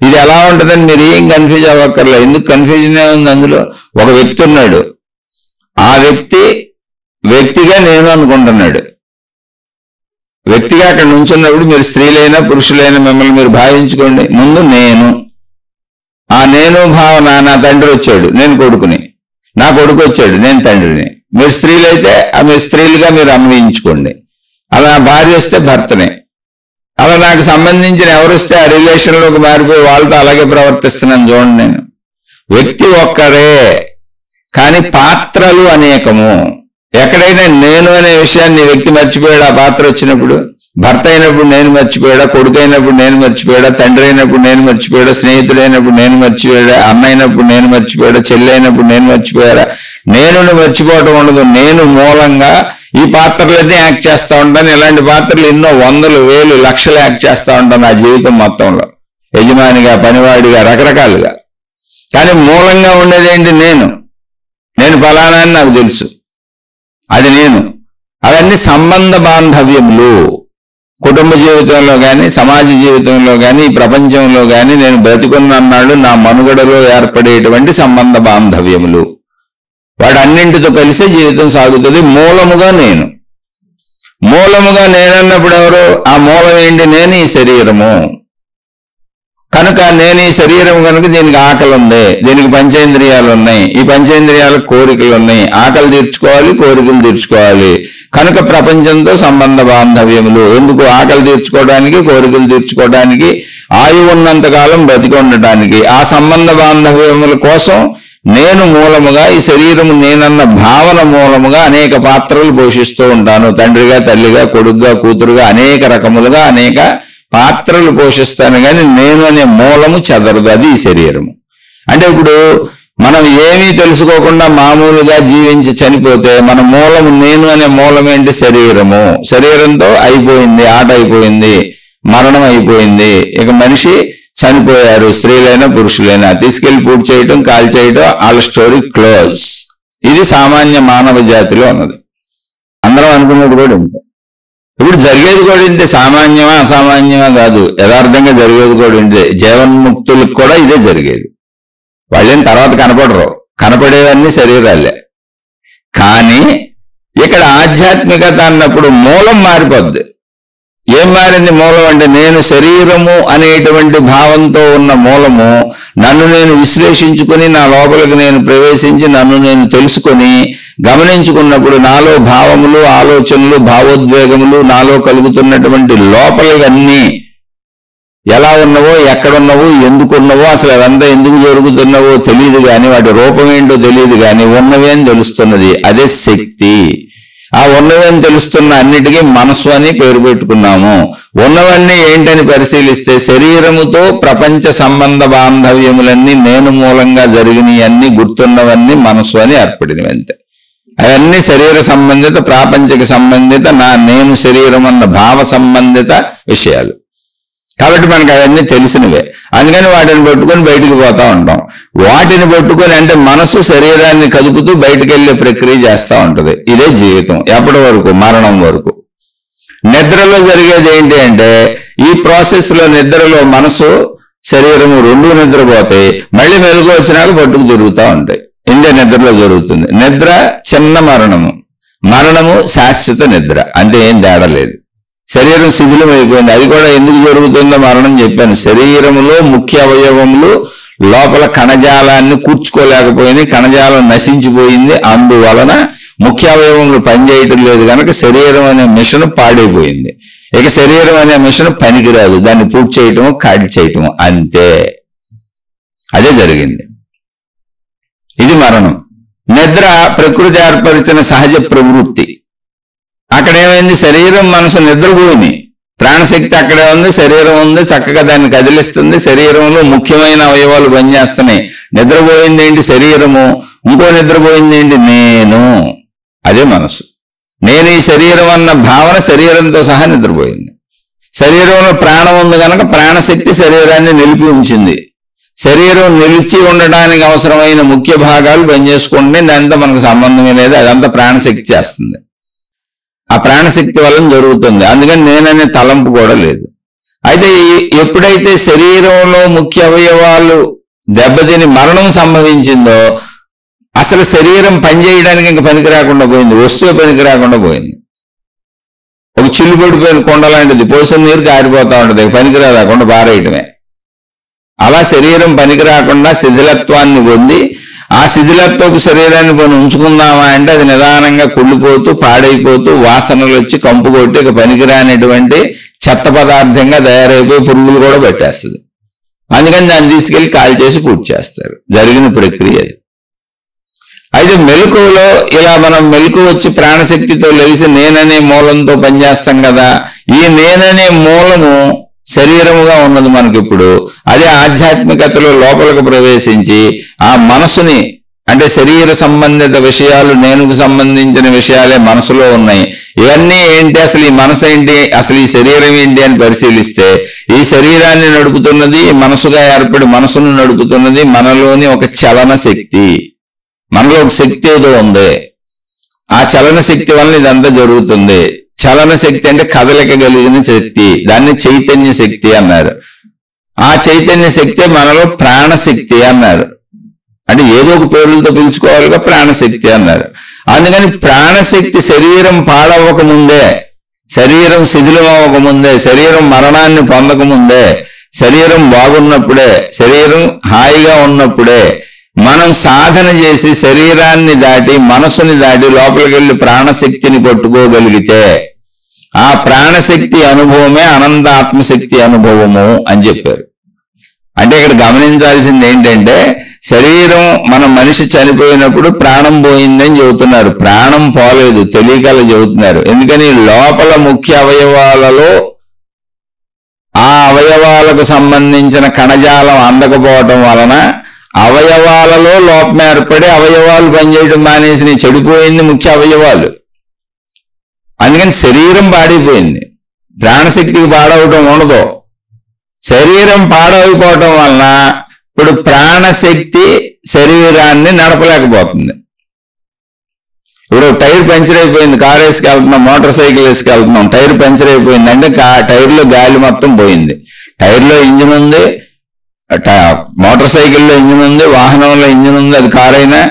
Speaker 1: ఇది ఎలా ఉంటుందని మీరు ఏం కన్ఫ్యూజ్ అవ్వక్కర్లేదు. ఎందుకు కన్ఫ్యూజన్ ఉంది? అందులో ఒక వ్యక్తి ఉన్నాడు, ఆ వ్యక్తిగా నేను అనుకుంటున్నాడు. వ్యక్తిగా అక్కడ నుంచున్నప్పుడు మీరు స్త్రీలైనా పురుషులైనా మిమ్మల్ని మీరు భావించుకోండి. ముందు నేను, ఆ నేను భావన, నా తండ్రి వచ్చాడు నేను కొడుకుని, నా కొడుకు వచ్చాడు నేను తండ్రిని. మీరు స్త్రీలైతే మీరు స్త్రీలుగా మీరు అన్వయించుకోండి. అలా భార్య వస్తే భర్తనే. అలా నాకు సంబంధించిన ఎవరు వస్తే ఆ రిలేషన్లోకి మారిపోయి వాళ్ళతో అలాగే ప్రవర్తిస్తున్నాను చూడండి. నేను వ్యక్తి ఒక్కరే, కానీ పాత్రలు అనేకము. ఎక్కడైనా నేను అనే విషయాన్ని వ్యక్తి మర్చిపోయాడు. ఆ పాత్ర వచ్చినప్పుడు భర్త అయినప్పుడు నేను మర్చిపోయాడా, కొడుకు అయినప్పుడు నేను మర్చిపోయాడా, తండ్రి అయినప్పుడు నేను మర్చిపోయాడా, స్నేహితుడైనప్పుడు నేను మర్చిపోయాడా, అన్న అయినప్పుడు నేను మర్చిపోయాడా, చెల్లి అయినప్పుడు నేను మర్చిపోయాడా? నేను మర్చిపోవటం ఉండదు. నేను మూలంగా ఈ పాత్రలన్నీ యాక్ట్ చేస్తూ ఉంటాను. ఇలాంటి పాత్రలు ఎన్నో వందలు వేలు లక్షలు యాక్ట్ చేస్తూ ఉంటాను నా జీవితం మొత్తంలో, యజమానిగా, పనివాడిగా, రకరకాలుగా. కానీ మూలంగా ఉండేది ఏంటి? నేను ఫలానా అని నాకు తెలుసు, అది నేను. అవన్నీ సంబంధ బాంధవ్యములు. కుటుంబ జీవితంలో కానీ, సమాజ జీవితంలో కానీ, ఈ ప్రపంచంలో కానీ నేను బ్రతికున్నాడు నా మనుగడలో ఏర్పడేటువంటి సంబంధ బాంధవ్యములు. వాడన్నింటితో కలిసే జీవితం సాగుతుంది. మూలముగా నేనన్నప్పుడు ఎవరు? ఆ మూలం ఏంటి? నేను ఈ శరీరము కనుక, నేను ఈ శరీరం కనుక దీనికి ఆకలి ఉంది, దీనికి పంచేంద్రియాలు ఉన్నాయి, ఈ పంచేంద్రియాలకు కోరికలు ఉన్నాయి, ఆకలి తీర్చుకోవాలి, కోరికలు తీర్చుకోవాలి. కనుక ప్రపంచంతో సంబంధ బాంధవ్యములు. ఎందుకు? ఆకలి తీర్చుకోవడానికి, కోరికలు తీర్చుకోవడానికి, ఆయువు ఉన్నంతకాలం బ్రతికి ఉండటానికి. ఆ సంబంధ బాంధవ్యముల కోసం నేను మూలముగా, ఈ శరీరము నేనన్న భావన మూలముగా అనేక పాత్రలు పోషిస్తూ ఉంటాను. తండ్రిగా, తల్లిగా, కొడుకుగా, కూతురుగా, అనేక రకములుగా అనేక పాత్రలు పోషిస్తాను. కానీ నేను అనే మూలము చెదరదు, అది ఈ శరీరము. అంటే ఇప్పుడు మనం ఏమీ తెలుసుకోకుండా మామూలుగా జీవించి చనిపోతే మన మూలము, నేను అనే మూలం ఏంటి? శరీరము. శరీరంతో అయిపోయింది, ఆట అయిపోయింది, మరణం అయిపోయింది. ఇక మనిషి చనిపోయారు, స్త్రీలైనా పురుషులైనా. తీసుకెళ్లి పూజ చేయటం, కాల్ చేయటం, వాళ్ళ స్టోరీ క్లోజ్. ఇది సామాన్య మానవ జాతిలో ఉన్నది. అందరం అనుకున్నది కూడా ఇంతే. ఇప్పుడు జరిగేది కూడా ఇంతే. సామాన్యమా అసామాన్యమా కాదు, యథార్థంగా జరిగేది కూడా ఇంతే. జీవన్ముక్తులకు కూడా ఇదే జరిగేది. వాళ్ళేం తర్వాత కనపడరు, కనపడేవన్నీ శరీరాలే. కానీ ఇక్కడ ఆధ్యాత్మికత అన్నప్పుడు మూలం మారిపోద్ది. ఏం మారింది మూలం అంటే? నేను శరీరము అనేటువంటి భావంతో ఉన్న మూలము నన్ను నేను విశ్లేషించుకొని, నా లోపలికి నేను ప్రవేశించి, నన్ను నేను తెలుసుకొని గమనించుకున్నప్పుడు నాలో భావములు, ఆలోచనలు, భావోద్వేగములు, నాలో కలుగుతున్నటువంటి లోపలివన్నీ ఎలా ఉన్నవో, ఎక్కడున్నవో, ఎందుకున్నవో, అసలు అదంతా ఎందుకు జరుగుతున్నవో తెలియదు కానీ, వాటి రూపం ఏంటో తెలియదు కానీ ఉన్నవే అని తెలుస్తున్నది. అదే శక్తి. ఆ ఉన్నవని తెలుస్తున్న అన్నిటికీ మనసు అని పేరు పెట్టుకున్నాము. ఉన్నవన్నీ ఏంటని పరిశీలిస్తే శరీరముతో ప్రపంచ సంబంధ బాంధవ్యములన్నీ నేను మూలంగా జరిగినవి అన్ని గుర్తున్నవన్నీ మనసు అని ఏర్పడినవి అంతే. అవన్నీ శరీర సంబంధిత, ప్రాపంచిక సంబంధిత, నేను శరీరం అన్న భావ సంబంధిత విషయాలు. కాబట్టి మనకు అవన్నీ తెలిసినవే. అందుకని వాటిని పట్టుకొని బయటికి పోతా ఉంటాం. వాటిని పట్టుకొని అంటే మనసు శరీరాన్ని కదుపుతూ బయటికి వెళ్ళే ప్రక్రియ చేస్తూ ఉంటుంది. ఇదే జీవితం ఎప్పటి వరకు? మరణం వరకు. నిద్రలో జరిగేది ఏంటి అంటే, ఈ ప్రాసెస్ లో నిద్రలో మనసు శరీరము రెండూ నిద్రపోతాయి. మళ్ళీ మెలుగు వచ్చినాక పట్టుకు తిరుగుతూ ఉంటాయి. ఇందే నిద్రలో జరుగుతుంది. నిద్ర చిన్న మరణము, మరణము శాశ్వత నిద్ర. అంటే ఏం తేడా లేదు. శరీరం శిథిలం అయిపోయింది. అది కూడా ఎందుకు జరుగుతుందో మరణం చెప్పాను. శరీరములో ముఖ్య అవయవములు లోపల కణజాలాన్ని కూర్చుకోలేకపోయినాయి, కణజాలం నశించిపోయింది. అందువలన ముఖ్య అవయవములు పనిచేయటం లేదు కనుక శరీరం అనే మిషన్ పాడైపోయింది. ఇక శరీరం అనే మిషన్ పనికిరాదు, దాన్ని పూర్తి చేయటము, ఖాళీ చేయటము, అంతే. అదే జరిగింది. ఇది మరణం. నిద్ర ప్రకృతి ఏర్పరిచిన సహజ ప్రవృత్తి. అక్కడేమైంది? శరీరం మనసు నిద్రపోయింది, ప్రాణశక్తి అక్కడే ఉంది, శరీరం ఉంది, చక్కగా దాన్ని కదిలిస్తుంది. శరీరంలో ముఖ్యమైన అవయవాలు పనిచేస్తున్నాయి. నిద్రపోయింది ఏంటి? శరీరము. ఇంకో నిద్రపోయింది ఏంటి? నేను. అదే మనసు. నేను ఈ శరీరం అన్న భావన శరీరంతో సహా నిద్రపోయింది. శరీరంలో ప్రాణం ఉంది కనుక ప్రాణశక్తి శరీరాన్ని నిలిపి ఉంచింది. శరీరం నిలిచి ఉండడానికి అవసరమైన ముఖ్య భాగాలు పనిచేసుకుంటే దాంతో మనకు సంబంధమే లేదు. అదంతా ప్రాణశక్తి చేస్తుంది. ఆ ప్రాణశక్తి వలన జరుగుతుంది. అందుకని నేననే తలంపు కూడా లేదు. అయితే ఎప్పుడైతే శరీరంలో ముఖ్య అవయవాలు దెబ్బతిని మరణం సంభవించిందో అసలు శరీరం పనిచేయడానికి ఇంకా పనికి రాకుండా పోయింది, వస్తువు పనికి రాకుండా పోయింది. ఒక చిల్లు పడిపోయిన కొండ లాంటిది, పోసిన నీరు కారిపోతా ఉంటుంది, పనికి రాకుండా పారేయటమే. అలా శరీరం పనికి రాకుండా శిథిలత్వాన్ని పొంది, ఆ శిథిలత్వపు శరీరాన్ని కొని ఉంచుకుందామా అంటే అది నిదానంగా కుళ్ళిపోతూ, పాడైపోతూ, వాసనలు వచ్చి కంపు కొట్టి ఇక పనికిరానటువంటి చెత్త పదార్థంగా తయారైపోయి పురుగులు కూడా పెట్టేస్తుంది. అందుకని దాన్ని తీసుకెళ్లి కాల్చేసి పూర్తి చేస్తారు. జరిగిన ప్రక్రియ అది. అయితే మెలకువలో ఇలా మనం మెలకు వచ్చి ప్రాణశక్తితో లేచి నేననే మూలంతో పనిచేస్తాం కదా. ఈ నేననే మూలము శరీరముగా ఉన్నది మనకి ఇప్పుడు. అదే ఆధ్యాత్మికతలో లోపలికి ప్రవేశించి ఆ మనసుని అంటే శరీర సంబంధిత విషయాలు, నేనుకు సంబంధించిన విషయాలే మనసులో ఉన్నాయి. ఇవన్నీ ఏంటి, అసలు ఈ మనసు ఏంటి, అసలు ఈ శరీరం ఏంటి అని పరిశీలిస్తే ఈ శరీరాన్ని నడుపుతున్నది, మనసుగా ఏర్పడి మనసును నడుపుతున్నది మనలోని ఒక చలన శక్తి. మనలో ఒక శక్తి ఏదో ఉంది, ఆ చలన శక్తి వల్ల ఇదంతా జరుగుతుంది. చలన శక్తి అంటే కదలిక కలిగిన శక్తి, దాన్ని చైతన్య శక్తి అన్నారు. ఆ చైతన్య శక్తి మనలో ప్రాణశక్తి అన్నారు. అంటే ఏదో ఒక పేర్లతో పిలుచుకోవాలిగా ప్రాణశక్తి అన్నారు. అందుకని ప్రాణశక్తి శరీరం పాడవక ముందే, శరీరం శిథిలం అవ్వకముందే, శరీరం మరణాన్ని పొందకముందే, శరీరం బాగున్నప్పుడే, శరీరం హాయిగా ఉన్నప్పుడే మనం సాధన చేసి శరీరాన్ని దాటి మనసుని దాటి లోపలికి వెళ్ళి ప్రాణశక్తిని పట్టుకోగలిగితే ఆ ప్రాణశక్తి అనుభవమే అనంత ఆత్మశక్తి అనుభవము అని చెప్పారు. అంటే ఇక్కడ గమనించాల్సింది ఏంటంటే, శరీరం మన మనిషి చనిపోయినప్పుడు ప్రాణం పోయిందని చెబుతున్నారు. ప్రాణం పోలేదు, తెలియకల చెబుతున్నారు. ఎందుకని లోపల ముఖ్య అవయవాలలో ఆ అవయవాలకు సంబంధించిన కణజాలం అందకపోవటం వలన అవయవాలలో లోపం ఏర్పడి అవయవాలు పనిచేయడం మానేసి చెడిపోయింది ముఖ్య అవయవాలు. అందుకని శరీరం పాడైపోయింది, ప్రాణశక్తికి పాడవటం ఉండదు. శరీరం పాడైపోవటం వలన ఇప్పుడు ప్రాణశక్తి శరీరాన్ని నడపలేకపోతుంది. ఇప్పుడు టైర్ పంచర్ అయిపోయింది, కారు వేసుకెళ్తున్నాం, మోటార్ సైకిల్ వేసుకెళ్తున్నాం, టైర్ పంచర్ అయిపోయింది అంటే టైర్లో గాలి మొత్తం పోయింది. టైర్లో ఇంజిన్ ఉంది, మోటార్ సైకిల్లో ఇంజిన్ ఉంది, వాహనంలో ఇంజిన్ ఉంది, అది కారు అయినా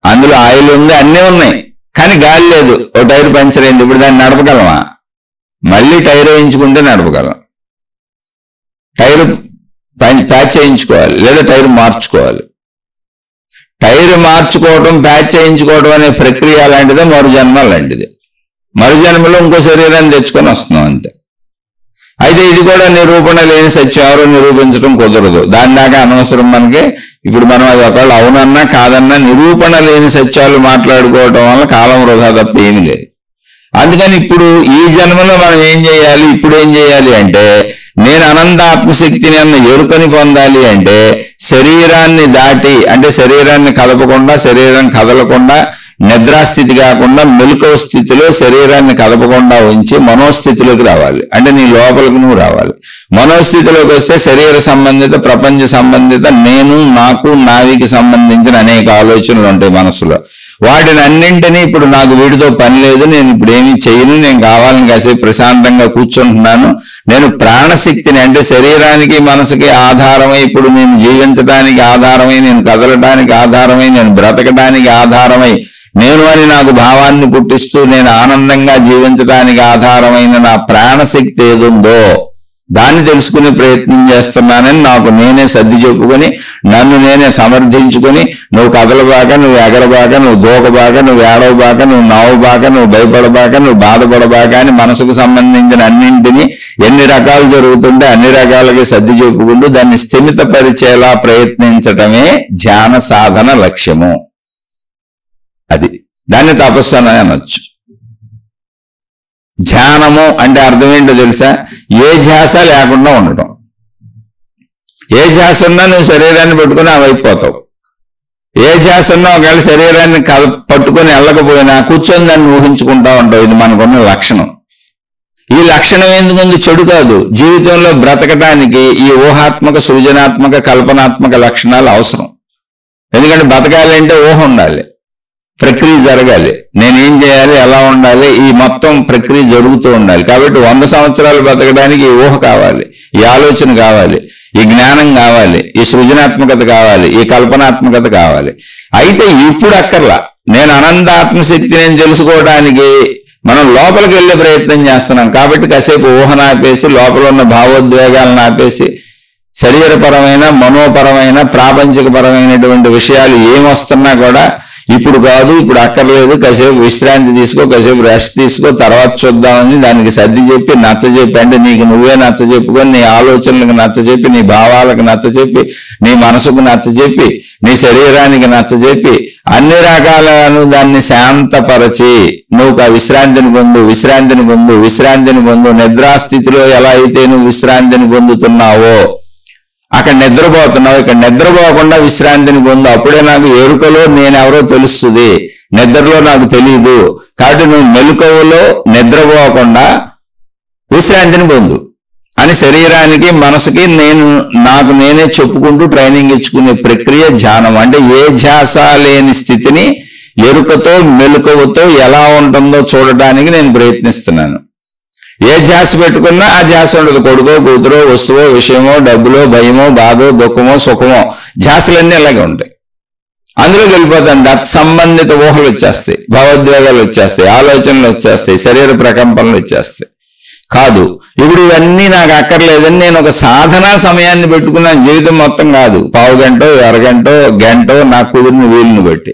Speaker 1: అందులో ఆయిల్ ఉంది, అన్నీ ఉన్నాయి, కానీ గాలి లేదు. ఓ టైర్ పంచర్ అయింది, ఇప్పుడు దాన్ని నడపగలమా? మళ్ళీ టైర్ వేయించుకుంటే నడపగలం. టైర్ ప్యాచ్ చేయించుకోవాలి, లేదా టైర్ మార్చుకోవాలి. టైర్ మార్చుకోవడం, ప్యాచ్ చేయించుకోవడం అనే ప్రక్రియ లాంటిదే, మరుజన్మ లాంటిది. మరుజన్మలో ఇంకో శరీరాన్ని తెచ్చుకొని వస్తున్నాం అంతే. అయితే ఇది కూడా నిరూపణ లేని సత్యం, ఎవరో నిరూపించడం కుదరదు, దాని దాకా అనవసరం మనకి. ఇప్పుడు మనం అది ఒకవేళ అవునన్నా కాదన్నా నిరూపణ లేని సత్యాలు మాట్లాడుకోవటం వల్ల కాలం వృధా తప్ప ఏమీ లేదు. అందుకని ఇప్పుడు ఈ జన్మలో మనం ఏం చేయాలి, ఇప్పుడు ఏం చేయాలి అంటే, నేను అనంత ఆత్మశక్తిని అన్న ఎరుకని పొందాలి అంటే శరీరాన్ని దాటి, అంటే శరీరాన్ని కదపకుండా, శరీరం కదలకుండా, నిద్రాస్థితి కాకుండా మెలకువ స్థితిలో శరీరాన్ని కదపకుండా ఉంచి మనోస్థితిలోకి రావాలి. అంటే నీ లోపలికి నువ్వు రావాలి. మనోస్థితిలోకి వస్తే శరీర సంబంధిత, ప్రపంచ సంబంధిత, నేను, నాకు, నావికి సంబంధించిన అనేక ఆలోచనలు ఉంటాయి మనసులో. వాటిని అన్నింటినీ ఇప్పుడు నాకు వీడితో పని లేదు, నేను ఇప్పుడు ఏమీ చేయను, నేను కావాలని కాసేపు ప్రశాంతంగా కూర్చుంటున్నాను, నేను ప్రాణశక్తిని, అంటే శరీరానికి మనసుకి ఆధారమై, ఇప్పుడు నేను జీవించడానికి ఆధారమై, నేను కదలడానికి ఆధారమై, నేను బ్రతకడానికి ఆధారమై, నేను అని నాకు భావాన్ని పుట్టిస్తూ నేను ఆనందంగా జీవించడానికి ఆధారమైన నా ప్రాణశక్తి ఏదుందో దాన్ని తెలుసుకునే ప్రయత్నం చేస్తున్నానని నాకు నేనే సర్ది చెప్పుకొని, నన్ను నేనే సమర్థించుకొని, నువ్వు కదలబాక, నువ్వు ఎగరబాక, నువ్వు దూకబాక, నువ్వు ఏడవబాక, నువ్వు నవ్వబాక, నువ్వు భయపడబాక, నువ్వు బాధపడబాక అని మనసుకు సంబంధించిన అన్నింటినీ ఎన్ని రకాలు జరుగుతుంటే అన్ని రకాలకి సర్ది చెప్పుకుంటూ దాన్ని స్థిమితపరిచేలా ప్రయత్నించటమే ధ్యాన సాధన లక్ష్యము. అది దాన్ని తపస్సు అని అనొచ్చు. ధ్యానము అంటే అర్థం ఏంటో తెలుసా? ఏ ధ్యాస లేకుండా ఉండటం. ఏ ధ్యాస ఉన్నా నువ్వు శరీరాన్ని పట్టుకుని అవైపోతావు. ఏ ధ్యాస ఉన్నా ఒకవేళ శరీరాన్ని పట్టుకొని వెళ్ళకపోయినా కూర్చొని దాన్ని ఊహించుకుంటా ఉంటావు. ఇది మనకున్న లక్షణం. ఈ లక్షణం ఎందుకుంది? చెడు కాదు. జీవితంలో బ్రతకటానికి ఈ ఊహాత్మక, సృజనాత్మక, కల్పనాత్మక లక్షణాలు అవసరం. ఎందుకంటే బతకాలంటే ఊహ ఉండాలి, ప్రక్రియ జరగాలి, నేనేం చేయాలి, ఎలా ఉండాలి, ఈ మొత్తం ప్రక్రియ జరుగుతూ ఉండాలి. కాబట్టి 100 సంవత్సరాలు బతకడానికి ఈ ఊహ కావాలి, ఈ ఆలోచన కావాలి, ఈ జ్ఞానం కావాలి, ఈ సృజనాత్మకత కావాలి, ఈ కల్పనాత్మకత కావాలి. అయితే ఇప్పుడు అక్కర్లా. నేను అనంత ఆత్మశక్తి నేను తెలుసుకోవడానికి మనం లోపలికి వెళ్ళే ప్రయత్నం చేస్తున్నాం. కాబట్టి కాసేపు ఊహను ఆపేసి, లోపల ఉన్న భావోద్వేగాలను ఆపేసి, శరీరపరమైన, మనోపరమైన, ప్రాపంచికపరమైనటువంటి విషయాలు ఏమొస్తున్నా కూడా ఇప్పుడు కాదు, ఇప్పుడు అక్కర్లేదు, కాసేపు విశ్రాంతి తీసుకో, కాసేపు రెస్ట్ తీసుకో, తర్వాత చూద్దామని దానికి సర్ది చెప్పి, నచ్చజెప్పి, అంటే నీకు నువ్వే నచ్చజెప్పుకొని, నీ ఆలోచనలకు నచ్చజెప్పి, నీ భావాలకు నచ్చజెప్పి, నీ మనసుకు నచ్చజెప్పి, నీ శరీరానికి నచ్చజెప్పి, అన్ని రకాలను దాన్ని శాంతపరచి నువ్వు విశ్రాంతిని పొందు, విశ్రాంతిని పొందు, విశ్రాంతిని పొందు. నిద్రాస్థితిలో ఎలా అయితే నువ్వు విశ్రాంతిని పొందుతున్నావో అక్కడ నిద్రపోతున్నావు, ఇక్కడ నిద్రపోకుండా విశ్రాంతిని పొందు. అప్పుడే నాకు ఎరుకలో నేనెవరో తెలుస్తుంది, నిద్రలో నాకు తెలియదు. కాబట్టి నువ్వు మెలకువలో నిద్రపోకుండా విశ్రాంతిని పొందు అని శరీరానికి మనసుకి నాకు నేనే చెప్పుకుంటూ ట్రైనింగ్ ఇచ్చుకునే ప్రక్రియ ధ్యానం. అంటే ఏ ధ్యాస లేని స్థితిని ఎరుకతో మెలకువతో ఎలా ఉంటుందో చూడటానికి నేను ప్రయత్నిస్తున్నాను. ఏ ధ్యాస పెట్టుకున్నా ఆ ధ్యాస ఉండదు. కొడుకో కూతురో వస్తువో విషయమో డబ్బులో భయమో బాధో దుఃఖమో సుఖమో ధ్యాసలన్నీ అలాగే ఉంటాయి. అందులోకి వెళ్ళిపోతాను. సంబంధిత ఊహలు వచ్చేస్తాయి, భావోద్వేగాలు వచ్చేస్తాయి, ఆలోచనలు వచ్చేస్తాయి, శరీర ప్రకంపనలు వచ్చేస్తాయి. కాదు, ఇప్పుడు ఇవన్నీ నాకు అక్కర్లేదని నేను ఒక సాధనా సమయాన్ని పెట్టుకున్నాను. జీవితం మొత్తం కాదు, పావు గంటో అరగంటో గంటో నాకు కుదిరిన వీలుని బట్టి,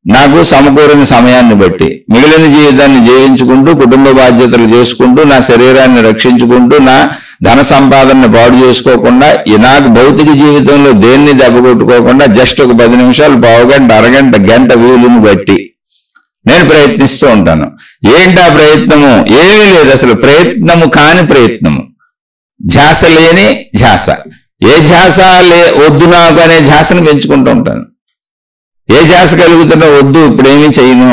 Speaker 1: నాకు సమకూరిన సమయాన్ని బట్టి మిగిలిన జీవితాన్ని జీవించుకుంటూ కుటుంబ బాధ్యతలు చేసుకుంటూ నా శరీరాన్ని రక్షించుకుంటూ నా ధన సంపాదనని పాడు చేసుకోకుండా నాకు భౌతిక జీవితంలో దేన్ని దెబ్బకొట్టుకోకుండా జస్ట్ ఒక 10 నిమిషాలు, పావు గంట, అరగంట, గంట వీలుని బట్టి నేను ప్రయత్నిస్తూ ఉంటాను. ఏంటి ఆ ప్రయత్నము? ఏమీ లేదు అసలు. ప్రయత్నము కాని ప్రయత్నము, ధ్యాస లేని ధ్యాస. ఏ ధ్యాస వద్దు నాకు అనే ధ్యాసను పెంచుకుంటూ ఉంటాను. ఏ ధ్యాస కలుగుతున్నా వద్దు, ఇప్పుడేమీ చేయను.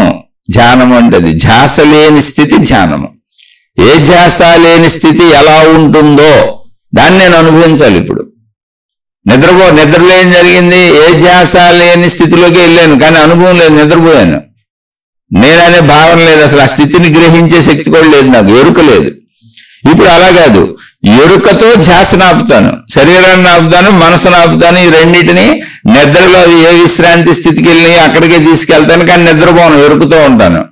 Speaker 1: ధ్యానము అంటే అది ధ్యాస లేని స్థితి ధ్యానము. ఏ ధ్యాస లేని స్థితి ఎలా ఉంటుందో దాన్ని నేను అనుభవించాలి. ఇప్పుడు నిద్రలో ఏం జరిగింది? ఏ ధ్యాస లేని స్థితిలోకి వెళ్ళాను, కానీ అనుభవం లేదు, నిద్రపోయాను. నేననే భావన లేదు, అసలు ఆ స్థితిని గ్రహించే శక్తి కూడా లేదు, నాకు ఎరుక లేదు. ఇప్పుడు అలా కాదు, ఎరుకతో ధ్యాసను ఆపుతాను, శరీరాన్ని ఆపుతాను, మనసును ఆపుతాను. ఈ రెండింటిని నిద్రలో ఏ విశ్రాంతి స్థితికి వెళ్ళి అక్కడికే తీసుకెళ్తాను, కానీ నిద్రపోను, ఎరుకుతో ఉంటాను,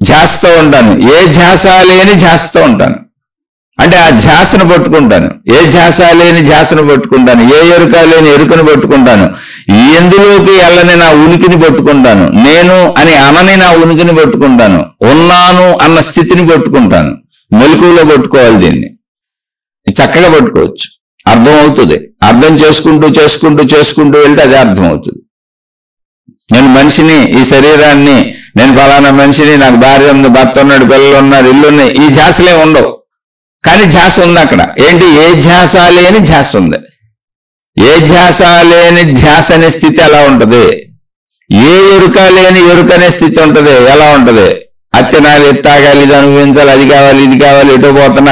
Speaker 1: ధ్యాసతో ఉంటాను. ఏ ధ్యాస లేని ధ్యాసతో ఉంటాను, అంటే ఆ ధ్యాసను పట్టుకుంటాను. ఏ ధ్యాస లేని ధ్యాసను పట్టుకుంటాను, ఏ ఎరుక లేని ఎరుకను పట్టుకుంటాను. ఎందులోకి వెళ్ళని నా ఉనికిని పట్టుకుంటాను, నేను అని అనని నా ఉనికిని పట్టుకుంటాను, ఉన్నాను అన్న స్థితిని పట్టుకుంటాను. మెలకువలో పట్టుకోవాలి, దీన్ని చక్కగా పట్టుకోవచ్చు, అర్థం అవుతుంది. అర్థం చేసుకుంటూ వెళ్తే అదే అర్థం అవుతుంది. నేను మనిషిని, ఈ శరీరాన్ని, నేను ఫలానా మనిషిని, నాకు భార్య ఉంది, భర్త ఉన్నాడు, పిల్లలు ఉన్నారు, ఇల్లు ఉన్నాయి, ఈ ధ్యాసలే ఉండవు. కానీ ధ్యాస ఉంది అక్కడ. ఏంటి? ఏ ధ్యాస లేని ధ్యాస ఉంది. ఏ ధ్యాస లేని ధ్యాస అనే స్థితి ఎలా ఉంటది? ఏ ఎరుక లేని ఎరుక అనే స్థితి ఉంటది, ఎలా ఉంటది? అత్తినాలి, ఎత్తాగాలి, ఇది అనుభవించాలి, అది కావాలి, ఇది కావాలి, ఇటు పోతాను,